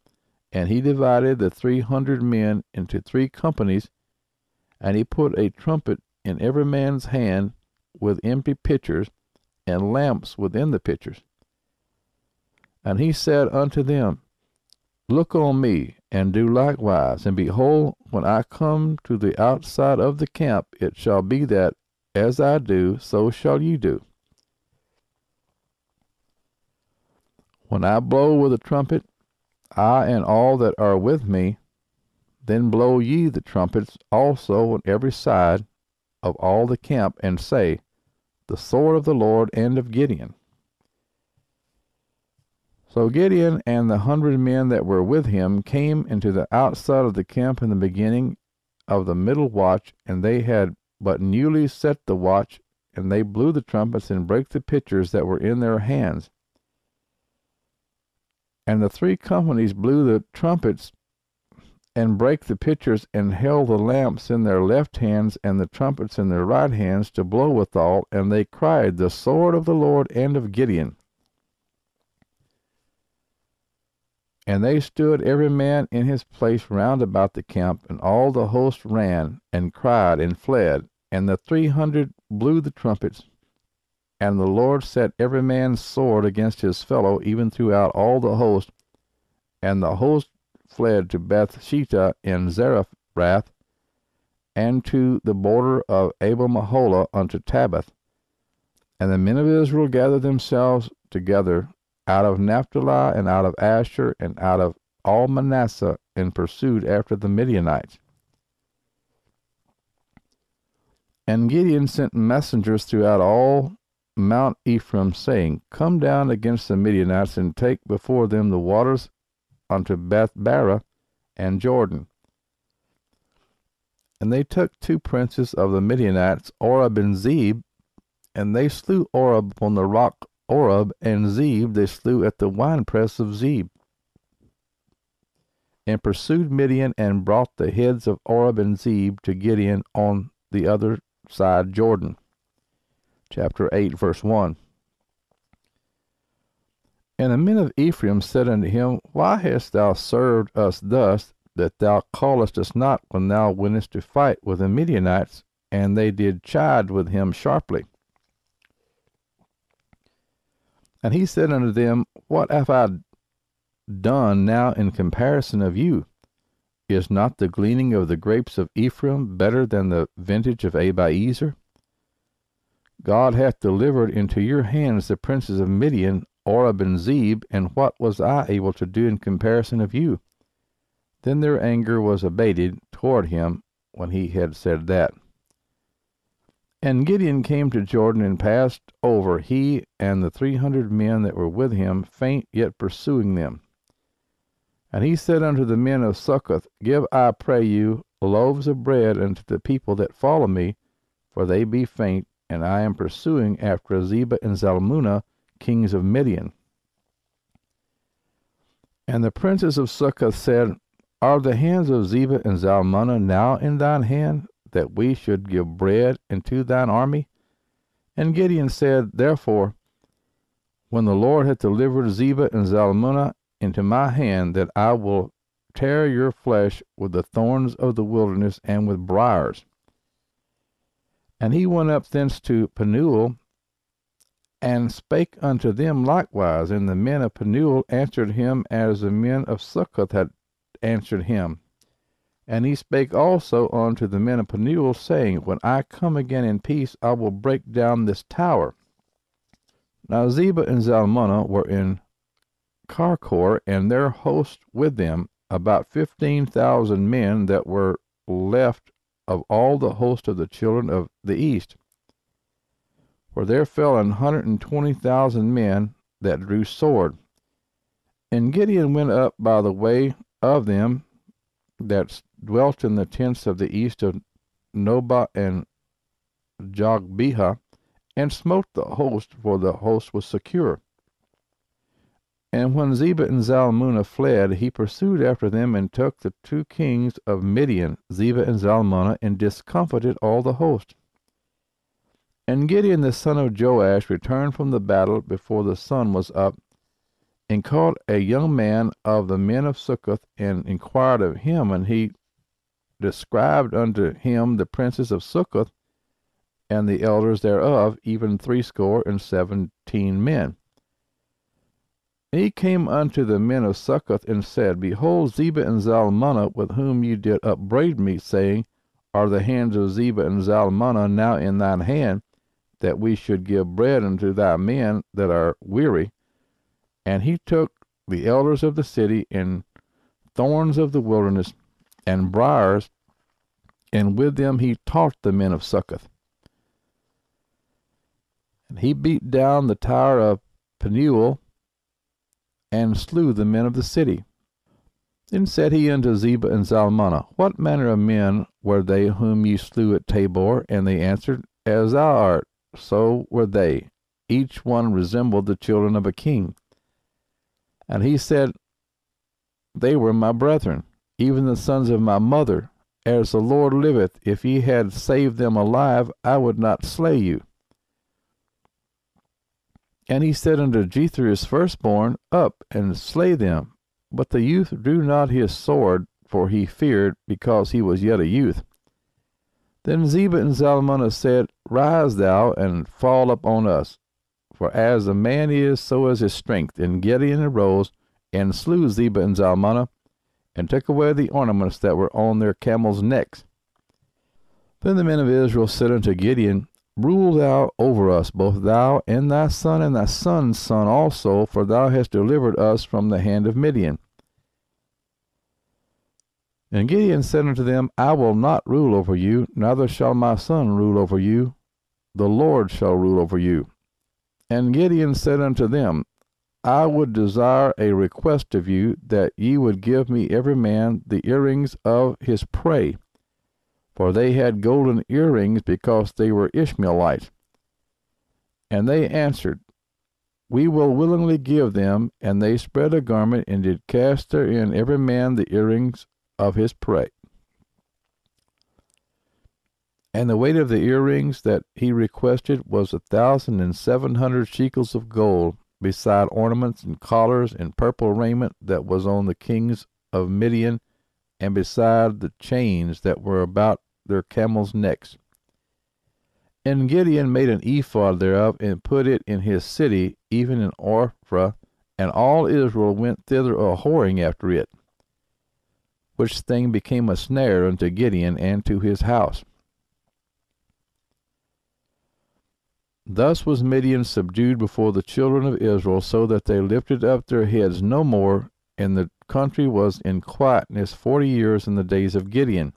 Speaker 1: And he divided the 300 men into 3 companies, and he put a trumpet in every man's hand, with empty pitchers, and lamps within the pitchers. And he said unto them, look on me, and do likewise. And behold, when I come to the outside of the camp, it shall be that, as I do, so shall ye do. When I blow with a trumpet, I and all that are with me, then blow ye the trumpets also on every side of all the camp, and say, the sword of the Lord and of Gideon. So Gideon and the 100 men that were with him came into the outside of the camp in the beginning of the middle watch, and they had but newly set the watch, and they blew the trumpets and brake the pitchers that were in their hands. And the 3 companies blew the trumpets and brake the pitchers, and held the lamps in their left hands and the trumpets in their right hands to blow withal, and they cried, The sword of the Lord and of Gideon. And they stood every man in his place round about the camp, and all the host ran, and cried, and fled. And the 300 blew the trumpets, and the Lord set every man's sword against his fellow, even throughout all the host. And the host fled to Beth-shittah in Zarephath, and to the border of Abel-meholah unto Tabbath. And the men of Israel gathered themselves together out of Naphtali, and out of Asher, and out of all Manasseh, and pursued after the Midianites. And Gideon sent messengers throughout all Mount Ephraim, saying, Come down against the Midianites, and take before them the waters unto Beth-barah and Jordan. And they took 2 princes of the Midianites, Oreb and Zeb, and they slew Oreb upon the rock Oreb, and Zeb they slew at the winepress of Zeb, and pursued Midian, and brought the heads of Oreb and Zeb to Gideon on the other side Jordan. Chapter 8, verse 1. And the men of Ephraim said unto him, Why hast thou served us thus, that thou callest us not when thou wentest to fight with the Midianites? And they did chide with him sharply. And he said unto them, What have I done now in comparison of you? Is not the gleaning of the grapes of Ephraim better than the vintage of Abiezer? God hath delivered into your hands the princes of Midian, Oreb and Zeb, and what was I able to do in comparison of you? Then their anger was abated toward him when he had said that. And Gideon came to Jordan, and passed over, he and the 300 men that were with him, faint yet pursuing them. And he said unto the men of Succoth, Give, I pray you, loaves of bread unto the people that follow me, for they be faint, and I am pursuing after Zebah and Zalmunna, kings of Midian. And the princes of Succoth said, Are the hands of Zebah and Zalmunna now in thine hand, that we should give bread into thine army? And Gideon said, Therefore, when the Lord hath delivered Zebah and Zalmunna into my hand, that I will tear your flesh with the thorns of the wilderness and with briars. And he went up thence to Penuel, and spake unto them likewise. And the men of Penuel answered him as the men of Succoth had answered him. And he spake also unto the men of Penuel, saying, When I come again in peace, I will break down this tower. Now Zebah and Zalmunna were in Karkor, and their host with them, about 15,000 men that were left of all the host of the children of the east. For there fell 120,000 men that drew sword. And Gideon went up by the way of them that dwelt in the tents of the east of Nobah and Jogbehah, and smote the host, for the host was secure. And when Zebah and Zalmunna fled, he pursued after them, and took the 2 kings of Midian, Zebah and Zalmunna, and discomfited all the host. And Gideon the son of Joash returned from the battle before the sun was up, and called a young man of the men of Succoth, and inquired of him, and he described unto him the princes of Succoth, and the elders thereof, even 70 men. He came unto the men of Succoth, and said, Behold, Zebah and Zalmunna, with whom you did upbraid me, saying, Are the hands of Zebah and Zalmunna now in thine hand, that we should give bread unto thy men that are weary? And he took the elders of the city, and thorns of the wilderness, and briars, and with them he taught the men of Succoth. And he beat down the tower of Penuel, and slew the men of the city. Then said he unto Zebah and Zalmunna, What manner of men were they whom ye slew at Tabor? And they answered, As thou art, so were they. Each one resembled the children of a king. And he said, They were my brethren, even the sons of my mother. As the Lord liveth, if ye had saved them alive, I would not slay you. And he said unto Jethro his firstborn, Up and slay them. But the youth drew not his sword, for he feared, because he was yet a youth. Then Zebah and Zalmunna said, Rise thou, and fall upon us. For as a man is, so is his strength. And Gideon arose, and slew Zebah and Zalmunna, and took away the ornaments that were on their camels' necks. Then the men of Israel said unto Gideon, Rule thou over us, both thou and thy son's son also, for thou hast delivered us from the hand of Midian. And Gideon said unto them, I will not rule over you, neither shall my son rule over you. The Lord shall rule over you. And Gideon said unto them, I would desire a request of you, that ye would give me every man the earrings of his prey. For they had golden earrings, because they were Ishmaelites. And they answered, We will willingly give them. And they spread a garment, and did cast therein every man the earrings of his prey. And the weight of the earrings that he requested was 1,700 shekels of gold, beside ornaments and collars and purple raiment that was on the kings of Midian, and beside the chains that were about their camels' necks. And Gideon made an ephod thereof, and put it in his city, even in Ophrah, and all Israel went thither a-whoring after it, which thing became a snare unto Gideon and to his house. Thus was Midian subdued before the children of Israel, so that they lifted up their heads no more, and the country was in quietness 40 years in the days of Gideon.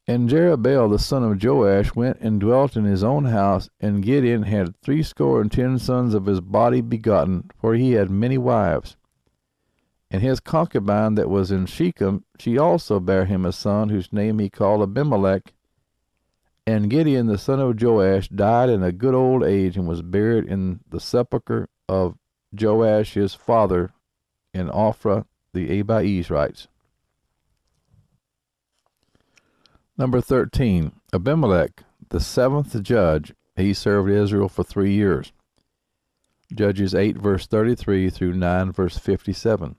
Speaker 1: And Jerubbaal the son of Joash went and dwelt in his own house, and Gideon had 70 sons of his body begotten, for he had many wives. And his concubine that was in Shechem, she also bare him a son, whose name he called Abimelech. And Gideon the son of Joash died in a good old age, and was buried in the sepulchre of Joash his father in Ophrah the Abiezrites. Number 13. Abimelech, the 7th judge. He served Israel for 3 years. Judges 8 verse 33 through 9 verse 57.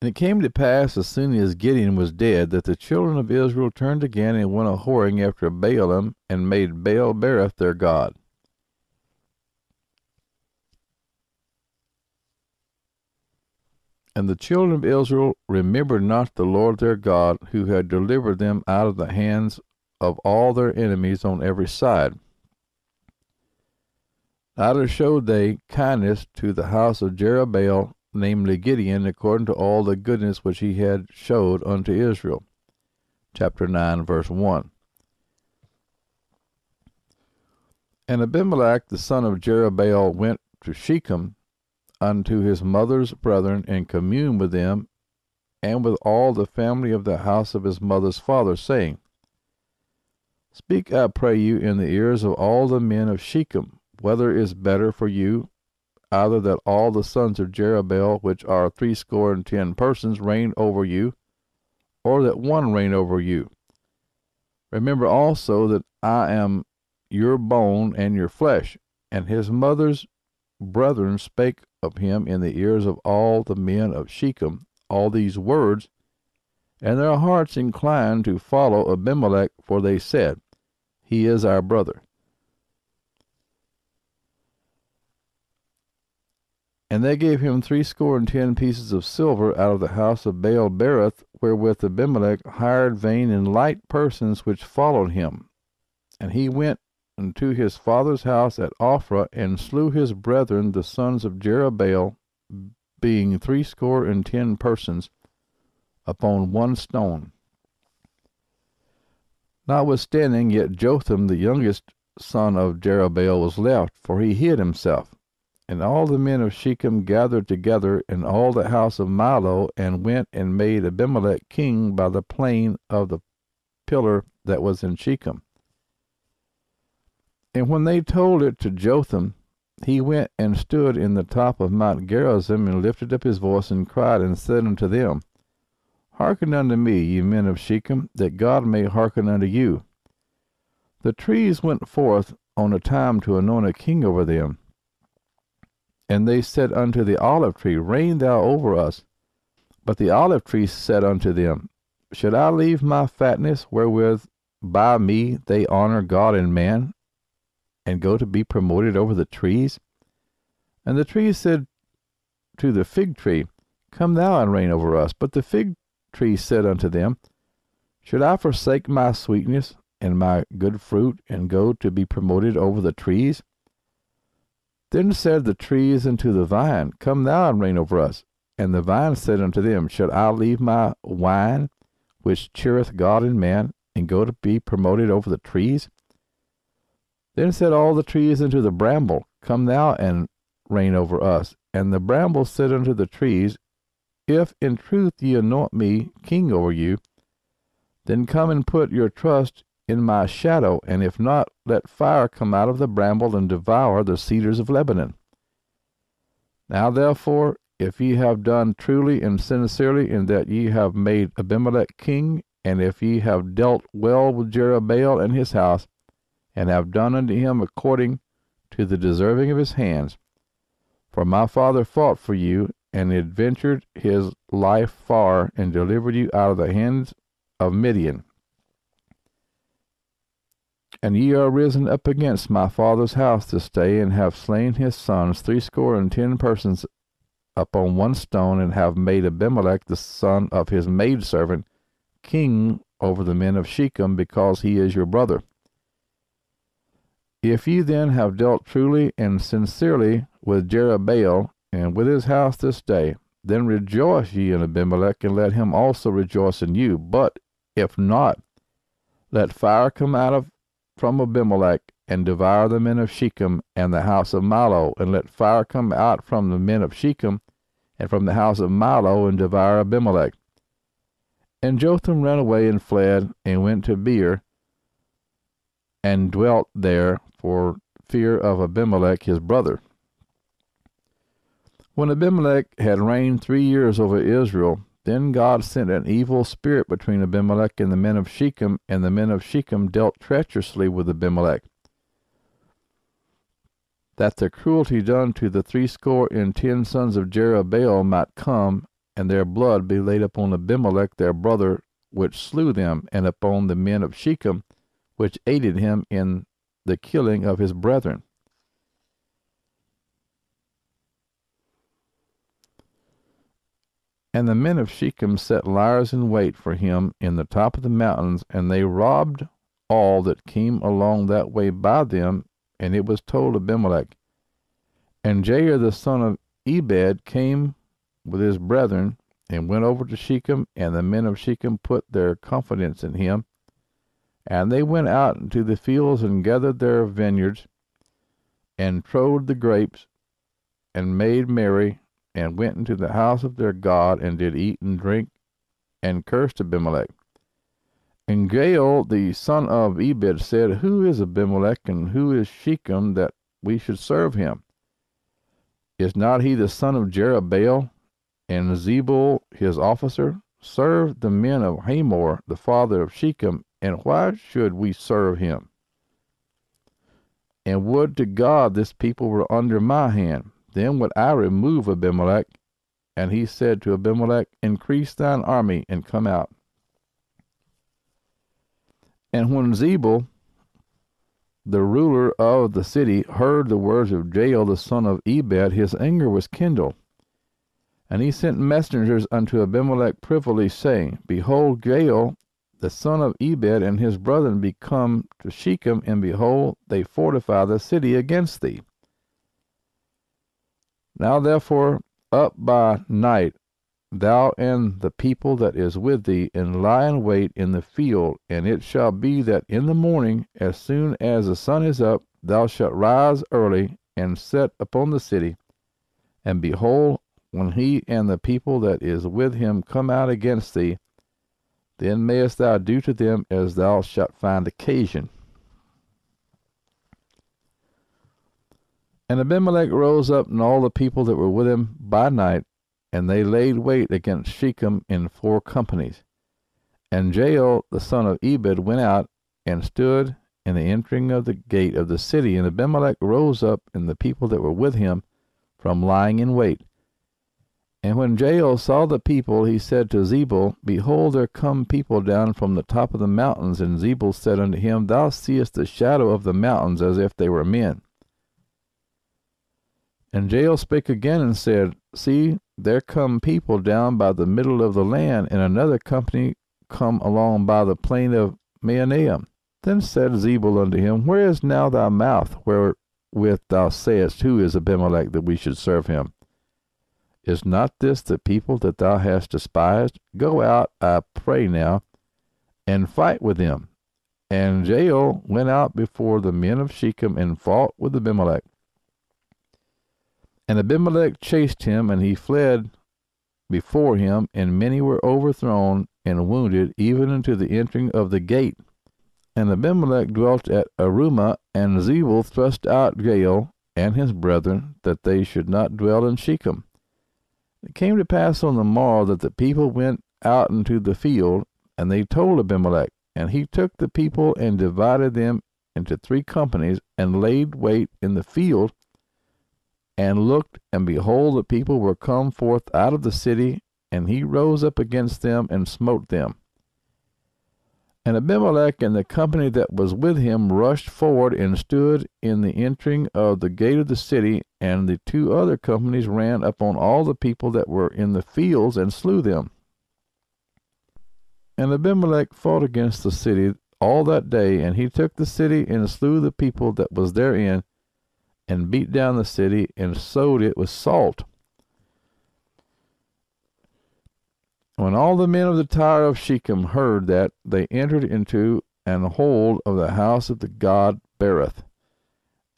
Speaker 1: And it came to pass, as soon as Gideon was dead, that the children of Israel turned again and went a-whoring after Baalim, and made Baal-berith their god. And the children of Israel remembered not the Lord their God, who had delivered them out of the hands of all their enemies on every side. Neither showed they kindness to the house of Jerubbaal, namely Gideon, according to all the goodness which he had showed unto Israel. Chapter 9, verse 1. And Abimelech the son of Jerubbaal went to Shechem unto his mother's brethren, and communed with them, and with all the family of the house of his mother's father, saying, Speak, I pray you, in the ears of all the men of Shechem, whether is better for you, either that all the sons of Jerubbaal, which are 70 persons, reign over you, or that one reign over you. Remember also that I am your bone and your flesh. And his mother's brethren spake of him in the ears of all the men of Shechem all these words, and their hearts inclined to follow Abimelech, for they said, He is our brother. And they gave him 70 pieces of silver out of the house of Baal-berith, wherewith Abimelech hired vain and light persons which followed him. And he went unto his father's house at Ophrah, and slew his brethren the sons of Jerubbaal, being 70 persons, upon one stone. Notwithstanding, yet Jotham the youngest son of Jerubbaal was left, for he hid himself. And all the men of Shechem gathered together, and all the house of Milo, and went and made Abimelech king by the plain of the pillar that was in Shechem. And when they told it to Jotham, he went and stood in the top of Mount Gerizim, and lifted up his voice, and cried, and said unto them, Hearken unto me, ye men of Shechem, that God may hearken unto you. The trees went forth on a time to anoint a king over them. And they said unto the olive tree, Reign thou over us. But the olive tree said unto them, Should I leave my fatness, wherewith by me they honor God and man, and go to be promoted over the trees? And the tree said to the fig tree, Come thou and reign over us. But the fig tree said unto them, Should I forsake my sweetness and my good fruit, and go to be promoted over the trees? Then said the trees unto the vine, Come thou and reign over us. And the vine said unto them, Should I leave my wine, which cheereth God and man, and go to be promoted over the trees? Then said all the trees unto the bramble, Come thou and reign over us. And the bramble said unto the trees, If in truth ye anoint me king over you, then come and put your trust in my shadow, and if not, let fire come out of the bramble, and devour the cedars of Lebanon. Now therefore, if ye have done truly and sincerely, in that ye have made Abimelech king, and if ye have dealt well with Jerubbaal and his house, and have done unto him according to the deserving of his hands, for my father fought for you, and adventured his life far, and delivered you out of the hands of Midian. And ye are risen up against my father's house this day, and have slain his sons 70 persons upon one stone, and have made Abimelech the son of his maidservant king over the men of Shechem, because he is your brother. If ye then have dealt truly and sincerely with Jerubbaal and with his house this day, then rejoice ye in Abimelech, and let him also rejoice in you. But if not, let fire come out from Abimelech, and devour the men of Shechem and the house of Milo, and let fire come out from the men of Shechem and from the house of Milo, and devour Abimelech. And Jotham ran away and fled, and went to Beer, and dwelt there for fear of Abimelech his brother. When Abimelech had reigned 3 years over Israel, then God sent an evil spirit between Abimelech and the men of Shechem, and the men of Shechem dealt treacherously with Abimelech, that the cruelty done to the 70 sons of Jerubbaal might come, and their blood be laid upon Abimelech their brother, which slew them, and upon the men of Shechem, which aided him in the killing of his brethren. And the men of Shechem set liers in wait for him in the top of the mountains, and they robbed all that came along that way by them. And it was told Abimelech. And Jair the son of Ebed came with his brethren, and went over to Shechem, and the men of Shechem put their confidence in him. And they went out into the fields, and gathered their vineyards, and trode the grapes, and made merry, and went into the house of their God, and did eat and drink, and cursed Abimelech. And Jael the son of Ebed said, Who is Abimelech, and who is Shechem, that we should serve him? Is not he the son of Jerubbaal, and Zebul his officer? Serve the men of Hamor, the father of Shechem, and why should we serve him? And would to God this people were under my hand, then would I remove Abimelech. And he said to Abimelech, Increase thine army, and come out. And when Zebul, the ruler of the city, heard the words of Jael the son of Ebed, his anger was kindled. And he sent messengers unto Abimelech privily, saying, Behold, Jael the son of Ebed and his brethren be come to Shechem, and behold, they fortify the city against thee. Now therefore up by night, thou and the people that is with thee, and lie in wait in the field. And it shall be that in the morning, as soon as the sun is up, thou shalt rise early, and set upon the city. And behold, when he and the people that is with him come out against thee, then mayest thou do to them as thou shalt find occasion. And Abimelech rose up, and all the people that were with him by night, and they laid wait against Shechem in 4 companies. And Jael the son of Ebed went out, and stood in the entering of the gate of the city. And Abimelech rose up, and the people that were with him, from lying in wait. And when Jael saw the people, he said to Zebul, Behold, there come people down from the top of the mountains. And Zebul said unto him, Thou seest the shadow of the mountains, as if they were men. And Jael spake again and said, See, there come people down by the middle of the land, and another company come along by the plain of Mahanaim. Then said Zebul unto him, Where is now thy mouth, wherewith thou sayest, Who is Abimelech, that we should serve him? Is not this the people that thou hast despised? Go out, I pray now, and fight with them. And Jael went out before the men of Shechem, and fought with Abimelech. And Abimelech chased him, and he fled before him, and many were overthrown and wounded, even unto the entering of the gate. And Abimelech dwelt at Arumah, and Zebul thrust out Jael and his brethren, that they should not dwell in Shechem. It came to pass on the morrow that the people went out into the field, and they told Abimelech. And he took the people and divided them into 3 companies, and laid wait in the field, and looked, and behold, the people were come forth out of the city, and he rose up against them, and smote them. And Abimelech and the company that was with him rushed forward, and stood in the entering of the gate of the city, and the 2 other companies ran upon all the people that were in the fields, and slew them. And Abimelech fought against the city all that day, and he took the city, and slew the people that was therein, and beat down the city, and sowed it with salt. When all the men of the tower of Shechem heard that, they entered into an hold of the house of the god Berith.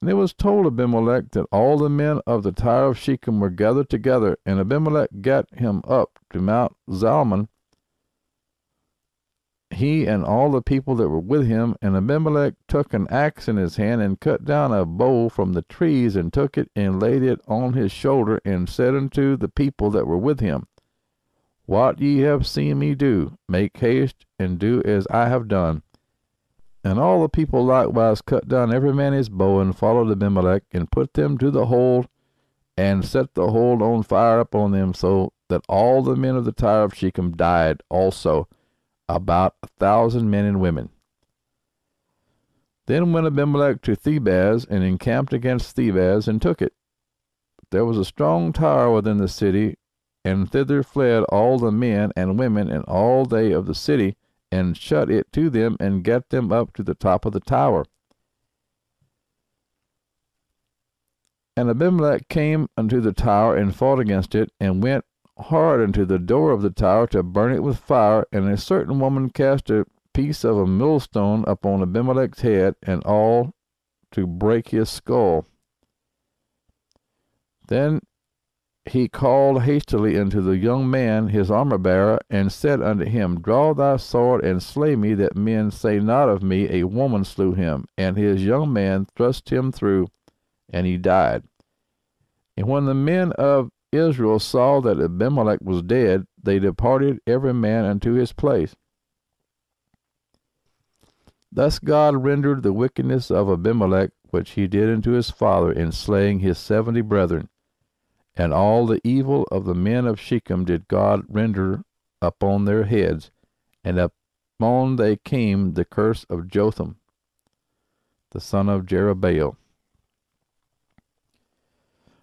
Speaker 1: And it was told Abimelech that all the men of the tower of Shechem were gathered together, and Abimelech gat him up to Mount Zalmon, he and all the people that were with him. And Abimelech took an axe in his hand, and cut down a bow from the trees, and took it, and laid it on his shoulder, and said unto the people that were with him, What ye have seen me do, make haste, and do as I have done. And all the people likewise cut down every man his bow, and followed Abimelech, and put them to the hold, and set the hold on fire upon them, so that all the men of the tower of Shechem died also, about 1,000 men and women. Then went Abimelech to Thebaz, and encamped against Thebaz, and took it. There was a strong tower within the city, and thither fled all the men and women and all they of the city, and shut it to them, and gat them up to the top of the tower. And Abimelech came unto the tower, and fought against it, and went hard unto the door of the tower to burn it with fire. And a certain woman cast a piece of a millstone upon Abimelech's head, and all to break his skull. Then he called hastily unto the young man his armor-bearer, and said unto him, Draw thy sword, and slay me, that men say not of me, A woman slew him. And his young man thrust him through, and he died. And when the men of Israel saw that Abimelech was dead, they departed every man unto his place. Thus God rendered the wickedness of Abimelech, which he did unto his father, in slaying his 70 brethren. And all the evil of the men of Shechem did God render upon their heads, and upon they came the curse of Jotham, the son of Jerubbaal.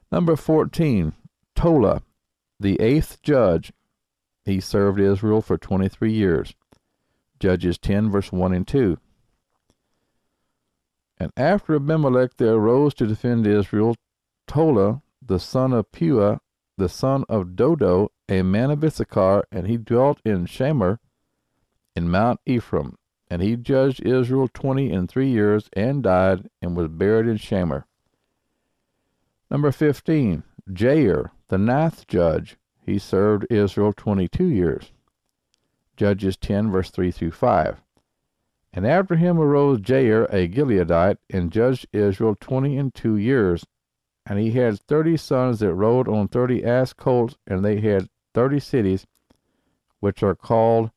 Speaker 1: Number 14, Tola, the 8th judge. He served Israel for 23 years. Judges 10, verse 1 and 2. And after Abimelech there arose to defend Israel Tola, the son of Puah, the son of Dodo, a man of Issachar, and he dwelt in Shamir in Mount Ephraim. And he judged Israel 23 years, and died, and was buried in Shamir. Number 15, Jair, the ninth judge. He served Israel 22 years. Judges 10, verse 3 through 5. And after him arose Jair, a Gileadite, and judged Israel 22 years. And he had 30 sons that rode on 30 ass colts, and they had 30 cities, which are called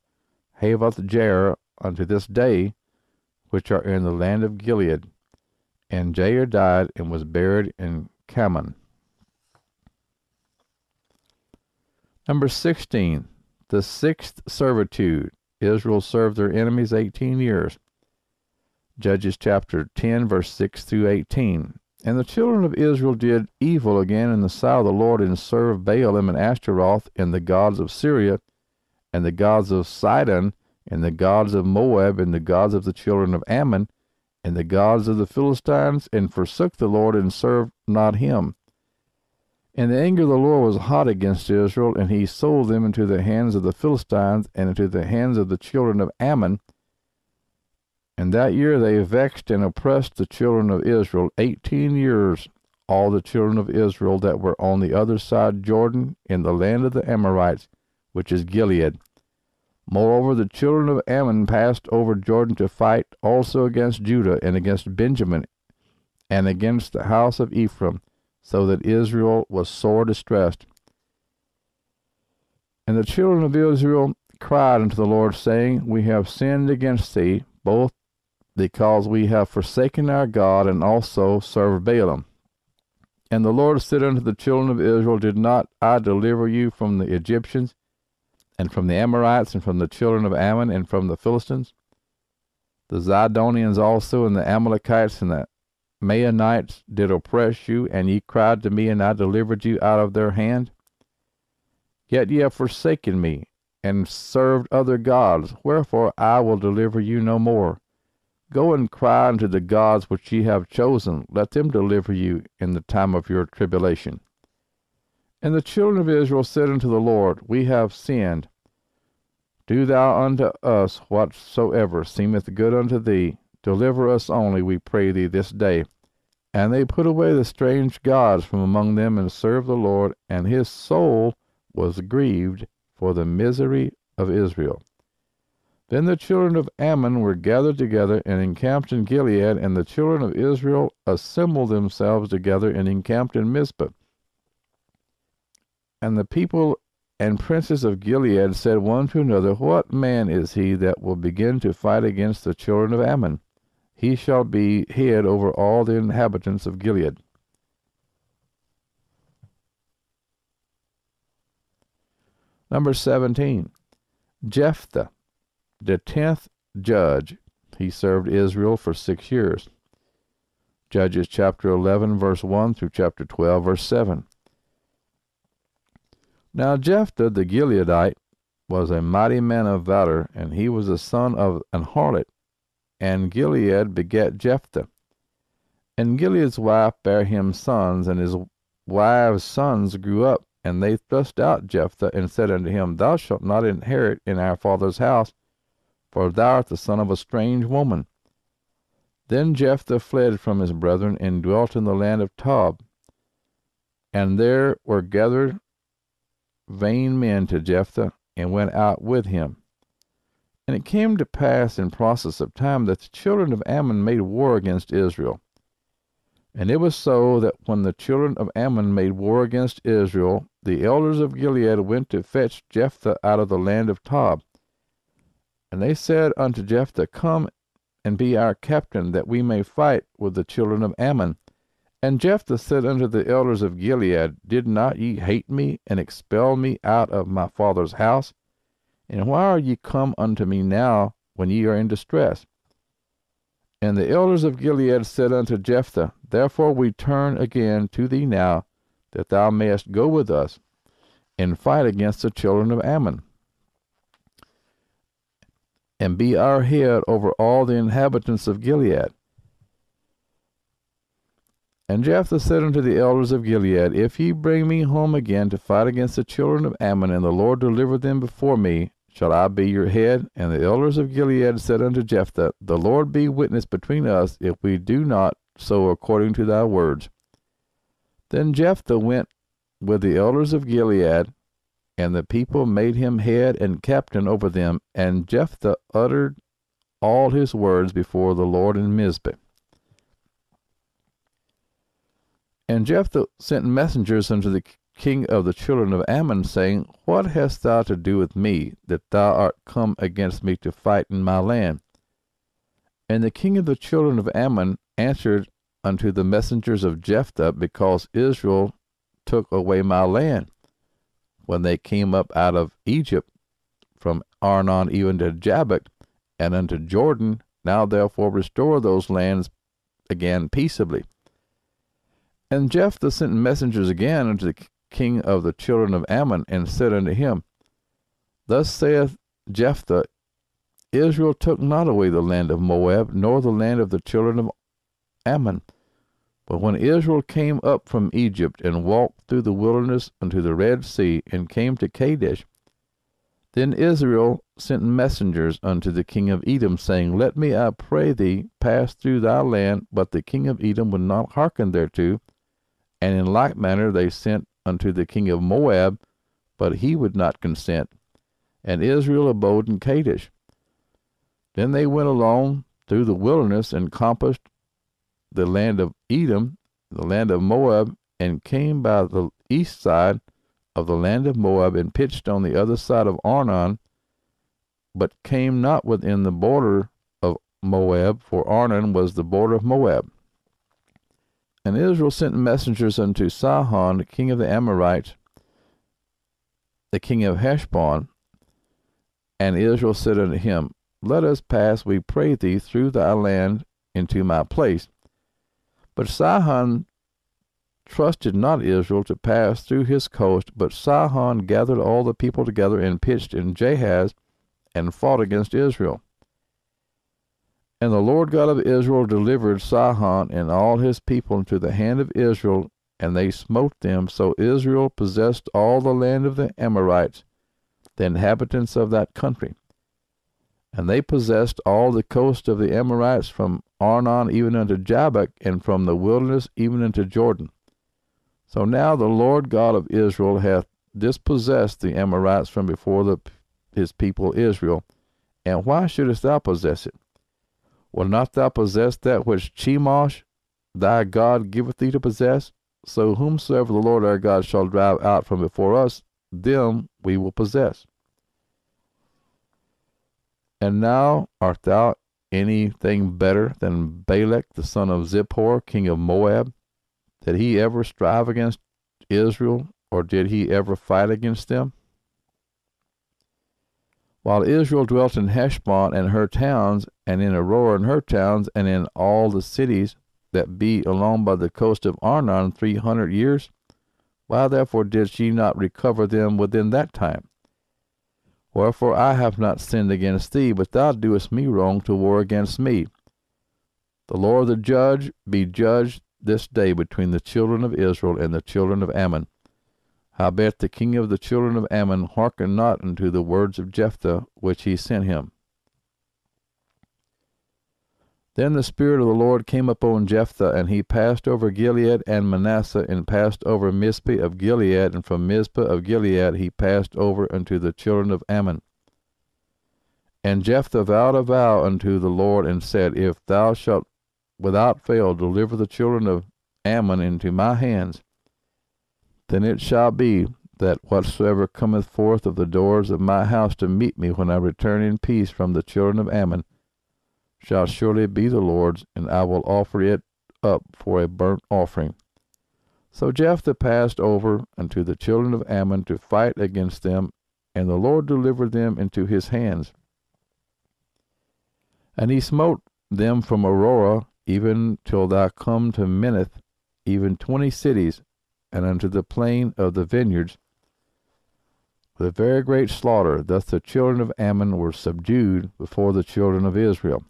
Speaker 1: Havoth Jair unto this day, which are in the land of Gilead. And Jair died, and was buried in Cammon. Number 16, the sixth servitude. Israel served their enemies 18 years. Judges chapter 10, verse 6 through 18. And the children of Israel did evil again in the sight of the Lord, and served Baalim and Ashtaroth, and the gods of Syria, and the gods of Sidon, and the gods of Moab, and the gods of the children of Ammon, and the gods of the Philistines, and forsook the Lord, and served not him. And the anger of the Lord was hot against Israel, and he sold them into the hands of the Philistines, and into the hands of the children of Ammon. And that year they vexed and oppressed the children of Israel 18 years, all the children of Israel that were on the other side Jordan, in the land of the Amorites, which is Gilead. Moreover, the children of Ammon passed over Jordan to fight also against Judah, and against Benjamin, and against the house of Ephraim, so that Israel was sore distressed. And the children of Israel cried unto the Lord, saying, We have sinned against thee, both because we have forsaken our God, and also served Baalim. And the Lord said unto the children of Israel, Did not I deliver you from the Egyptians, and from the Amorites, and from the children of Ammon, and from the Philistines? The Zidonians also, and the Amalekites, and the Maonites did oppress you, and ye cried to me, and I delivered you out of their hand. Yet ye have forsaken me, and served other gods, wherefore I will deliver you no more. Go and cry unto the gods which ye have chosen, let them deliver you in the time of your tribulation. And the children of Israel said unto the Lord, We have sinned. Do thou unto us whatsoever seemeth good unto thee. Deliver us only, we pray thee, this day. And they put away the strange gods from among them, and served the Lord, and his soul was grieved for the misery of Israel. Then the children of Ammon were gathered together, and encamped in Gilead, and the children of Israel assembled themselves together, and encamped in Mizpah. And the people and princes of Gilead said one to another, What man is he that will begin to fight against the children of Ammon? He shall be head over all the inhabitants of Gilead. Number 17, Jephthah, the 10th judge. He served Israel for 6 years. Judges chapter 11, verse 1 through chapter 12, verse 7. Now Jephthah the Gileadite was a mighty man of valor, and he was the son of an harlot. And Gilead begat Jephthah. And Gilead's wife bare him sons, and his wife's sons grew up, and they thrust out Jephthah, and said unto him, Thou shalt not inherit in our father's house, for thou art the son of a strange woman. Then Jephthah fled from his brethren, and dwelt in the land of Tob. And there were gathered vain men to Jephthah, and went out with him. And it came to pass in process of time that the children of Ammon made war against Israel. And it was so that when the children of Ammon made war against Israel, the elders of Gilead went to fetch Jephthah out of the land of Tob. And they said unto Jephthah, Come and be our captain, that we may fight with the children of Ammon. And Jephthah said unto the elders of Gilead, Did not ye hate me, and expel me out of my father's house? And why are ye come unto me now, when ye are in distress? And the elders of Gilead said unto Jephthah, Therefore we turn again to thee now, that thou mayest go with us, and fight against the children of Ammon, and be our head over all the inhabitants of Gilead. And Jephthah said unto the elders of Gilead, If ye bring me home again to fight against the children of Ammon, and the Lord deliver them before me, shall I be your head? And the elders of Gilead said unto Jephthah, The Lord be witness between us, if we do not so according to thy words. Then Jephthah went with the elders of Gilead, and the people made him head and captain over them. And Jephthah uttered all his words before the Lord in Mizpeh. And Jephthah sent messengers unto the king of the children of Ammon, saying, What hast thou to do with me, that thou art come against me to fight in my land? And the king of the children of Ammon answered unto the messengers of Jephthah, Because Israel took away my land, when they came up out of Egypt, from Arnon even to Jabbok, and unto Jordan. Now therefore restore those lands again peaceably. And Jephthah sent messengers again unto the king of the children of Ammon, and said unto him, Thus saith Jephthah, Israel took not away the land of Moab, nor the land of the children of Ammon. But when Israel came up from Egypt, and walked through the wilderness unto the Red Sea, and came to Kadesh, then Israel sent messengers unto the king of Edom, saying, Let me, I pray thee, pass through thy land. But the king of Edom would not hearken thereto. And in like manner they sent unto the king of Moab, but he would not consent. And Israel abode in Kadesh. Then they went along through the wilderness, and compassed the land of Edom, the land of Moab, and came by the east side of the land of Moab, and pitched on the other side of Arnon, but came not within the border of Moab, for Arnon was the border of Moab. And Israel sent messengers unto Sihon, the king of the Amorites, the king of Heshbon. And Israel said unto him, Let us pass, we pray thee, through thy land into my place. But Sihon trusted not Israel to pass through his coast, but Sihon gathered all the people together, and pitched in Jahaz, and fought against Israel. And the Lord God of Israel delivered Sihon and all his people into the hand of Israel, and they smote them. So Israel possessed all the land of the Amorites, the inhabitants of that country. And they possessed all the coast of the Amorites, from Arnon even unto Jabbok, and from the wilderness even unto Jordan. So now the Lord God of Israel hath dispossessed the Amorites from before his people Israel. And why shouldest thou possess it? Will not thou possess that which Chemosh thy God giveth thee to possess? So whomsoever the Lord our God shall drive out from before us, them we will possess. And now art thou anything better than Balak the son of Zippor, king of Moab? Did he ever strive against Israel, or did he ever fight against them? While Israel dwelt in Heshbon and her towns, and in Aroer and her towns, and in all the cities that be along by the coast of Arnon 300 years, why therefore did she not recover them within that time? Wherefore I have not sinned against thee, but thou doest me wrong to war against me. The Lord the judge be judged this day between the children of Israel and the children of Ammon. Howbeit the king of the children of Ammon hearkened not unto the words of Jephthah, which he sent him. Then the Spirit of the Lord came upon Jephthah, and he passed over Gilead and Manasseh, and passed over Mizpeh of Gilead, and from Mizpeh of Gilead he passed over unto the children of Ammon. And Jephthah vowed a vow unto the Lord, and said, If thou shalt without fail deliver the children of Ammon into my hands, then it shall be that whatsoever cometh forth of the doors of my house to meet me when I return in peace from the children of Ammon shall surely be the Lord's, and I will offer it up for a burnt offering. So Jephthah passed over unto the children of Ammon to fight against them, and the Lord delivered them into his hands. And he smote them from Aurora even till thou come to Minnith, even 20 cities, and unto the plain of the vineyards, with a very great slaughter. Thus the children of Ammon were subdued before the children of Israel.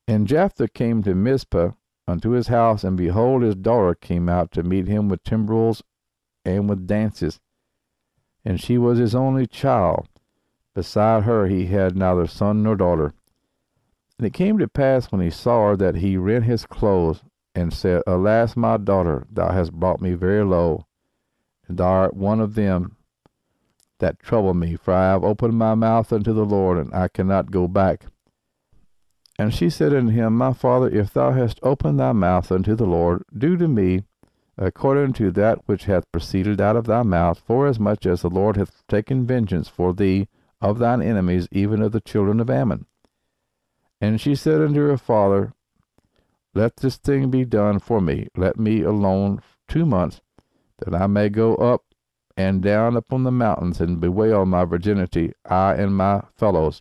Speaker 1: And Jephthah came to Mizpah, unto his house, and behold, his daughter came out to meet him with timbrels and with dances. And she was his only child. Beside her he had neither son nor daughter. And it came to pass, when he saw her, that he rent his clothes, and said, Alas, my daughter, thou hast brought me very low, and thou art one of them that trouble me, for I have opened my mouth unto the Lord, and I cannot go back. And she said unto him, My father, if thou hast opened thy mouth unto the Lord, do to me according to that which hath proceeded out of thy mouth, forasmuch as the Lord hath taken vengeance for thee of thine enemies, even of the children of Ammon. And she said unto her father, Let this thing be done for me. Let me alone 2 months, that I may go up and down upon the mountains, and bewail my virginity, I and my fellows.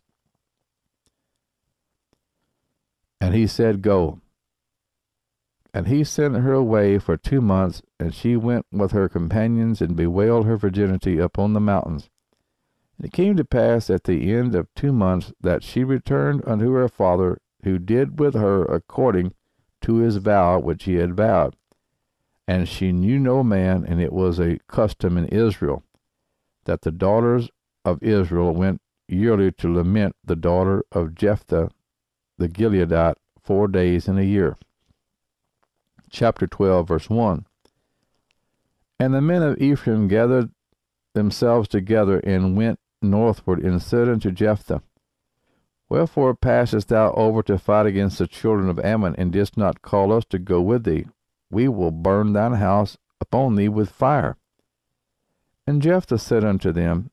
Speaker 1: And he said, Go. And he sent her away for 2 months, and she went with her companions, and bewailed her virginity upon the mountains. And it came to pass at the end of 2 months that she returned unto her father, who did with her according to his vow which he had vowed. And she knew no man, and it was a custom in Israel, that the daughters of Israel went yearly to lament the daughter of Jephthah the Gileadite 4 days in a year. Chapter 12, verse 1. And the men of Ephraim gathered themselves together, and went northward, and said unto Jephthah, Wherefore passest thou over to fight against the children of Ammon, and didst not call us to go with thee? We will burn thine house upon thee with fire. And Jephthah said unto them,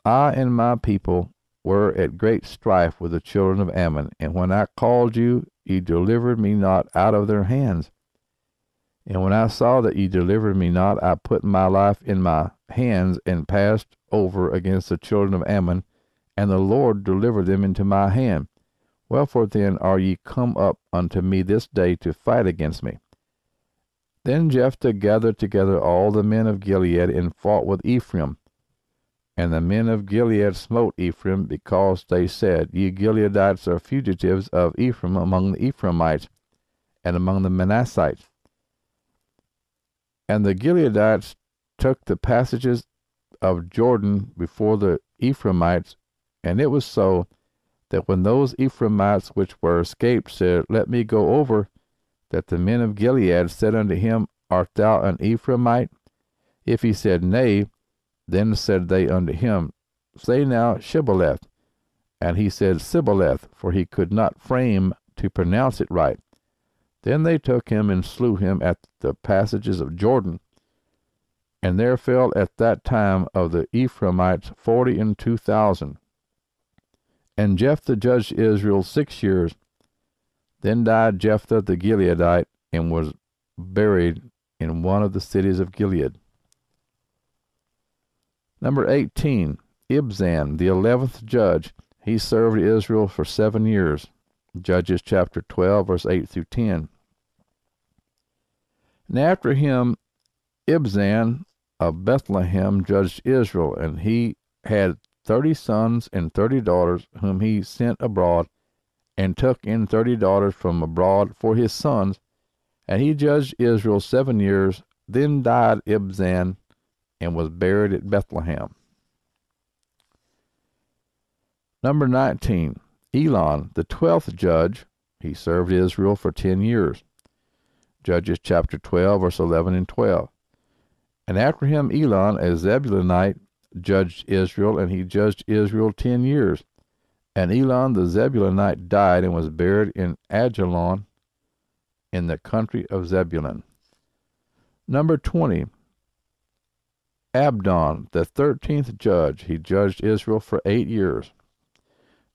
Speaker 1: I and my people were at great strife with the children of Ammon, and when I called you, ye delivered me not out of their hands. And when I saw that ye delivered me not, I put my life in my hands, and passed over against the children of Ammon, and the Lord delivered them into my hand. Wherefore then are ye come up unto me this day to fight against me? Then Jephthah gathered together all the men of Gilead, and fought with Ephraim. And the men of Gilead smote Ephraim, because they said, Ye Gileadites are fugitives of Ephraim among the Ephraimites, and among the Manassites. And the Gileadites took the passages of Jordan before the Ephraimites. And it was so, that when those Ephraimites which were escaped said, Let me go over, that the men of Gilead said unto him, Art thou an Ephraimite? If he said, Nay, then said they unto him, Say now Shibboleth. And he said, Sibboleth, for he could not frame to pronounce it right. Then they took him, and slew him at the passages of Jordan. And there fell at that time of the Ephraimites 42,000. And Jephthah judged Israel 6 years. Then died Jephthah the Gileadite, and was buried in one of the cities of Gilead. Number 18, Ibzan, the 11th judge. He served Israel for 7 years. Judges chapter 12, verse 8 through 10. And after him, Ibzan of Bethlehem judged Israel, and he had 30 sons and 30 daughters, whom he sent abroad, and took in 30 daughters from abroad for his sons. And he judged Israel 7 years. Then died Ibzan, and was buried at Bethlehem. Number 19, Elon, the 12th judge. He served Israel for 10 years. Judges chapter 12, verse 11 and 12. And after him Elon, a Zebulunite, judged Israel, and he judged Israel 10 years. And Elon the Zebulunite died, and was buried in Ajalon, in the country of Zebulun. Number 20, Abdon, the 13th judge. He judged Israel for 8 years.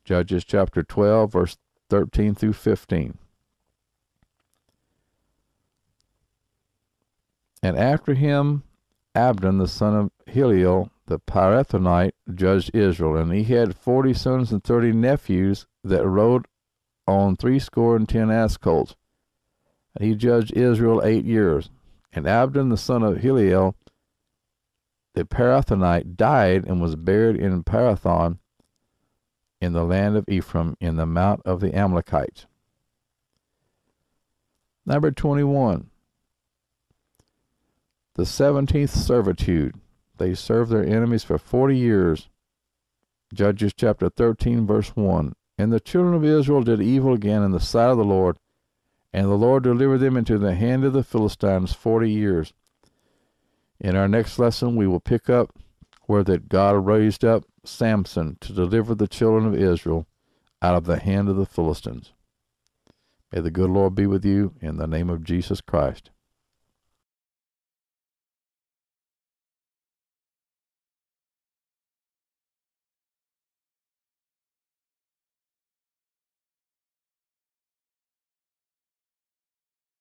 Speaker 1: Judges chapter 12, verse 13 through 15. And after him Abdon, the son of Hillel, the Pirathonite, judged Israel, and he had 40 sons and 30 nephews that rode on 70 ass colts. And he judged Israel 8 years. And Abdon, the son of Hillel, the Pirathonite, died, and was buried in Parathon, in the land of Ephraim, in the mount of the Amalekites. Number 21. The 17th servitude. They served their enemies for 40 years. Judges chapter 13, verse 1. And the children of Israel did evil again in the sight of the Lord, and the Lord delivered them into the hand of the Philistines 40 years. In our next lesson, we will pick up where that God raised up Samson to deliver the children of Israel out of the hand of the Philistines. May the good Lord be with you in the name of Jesus Christ.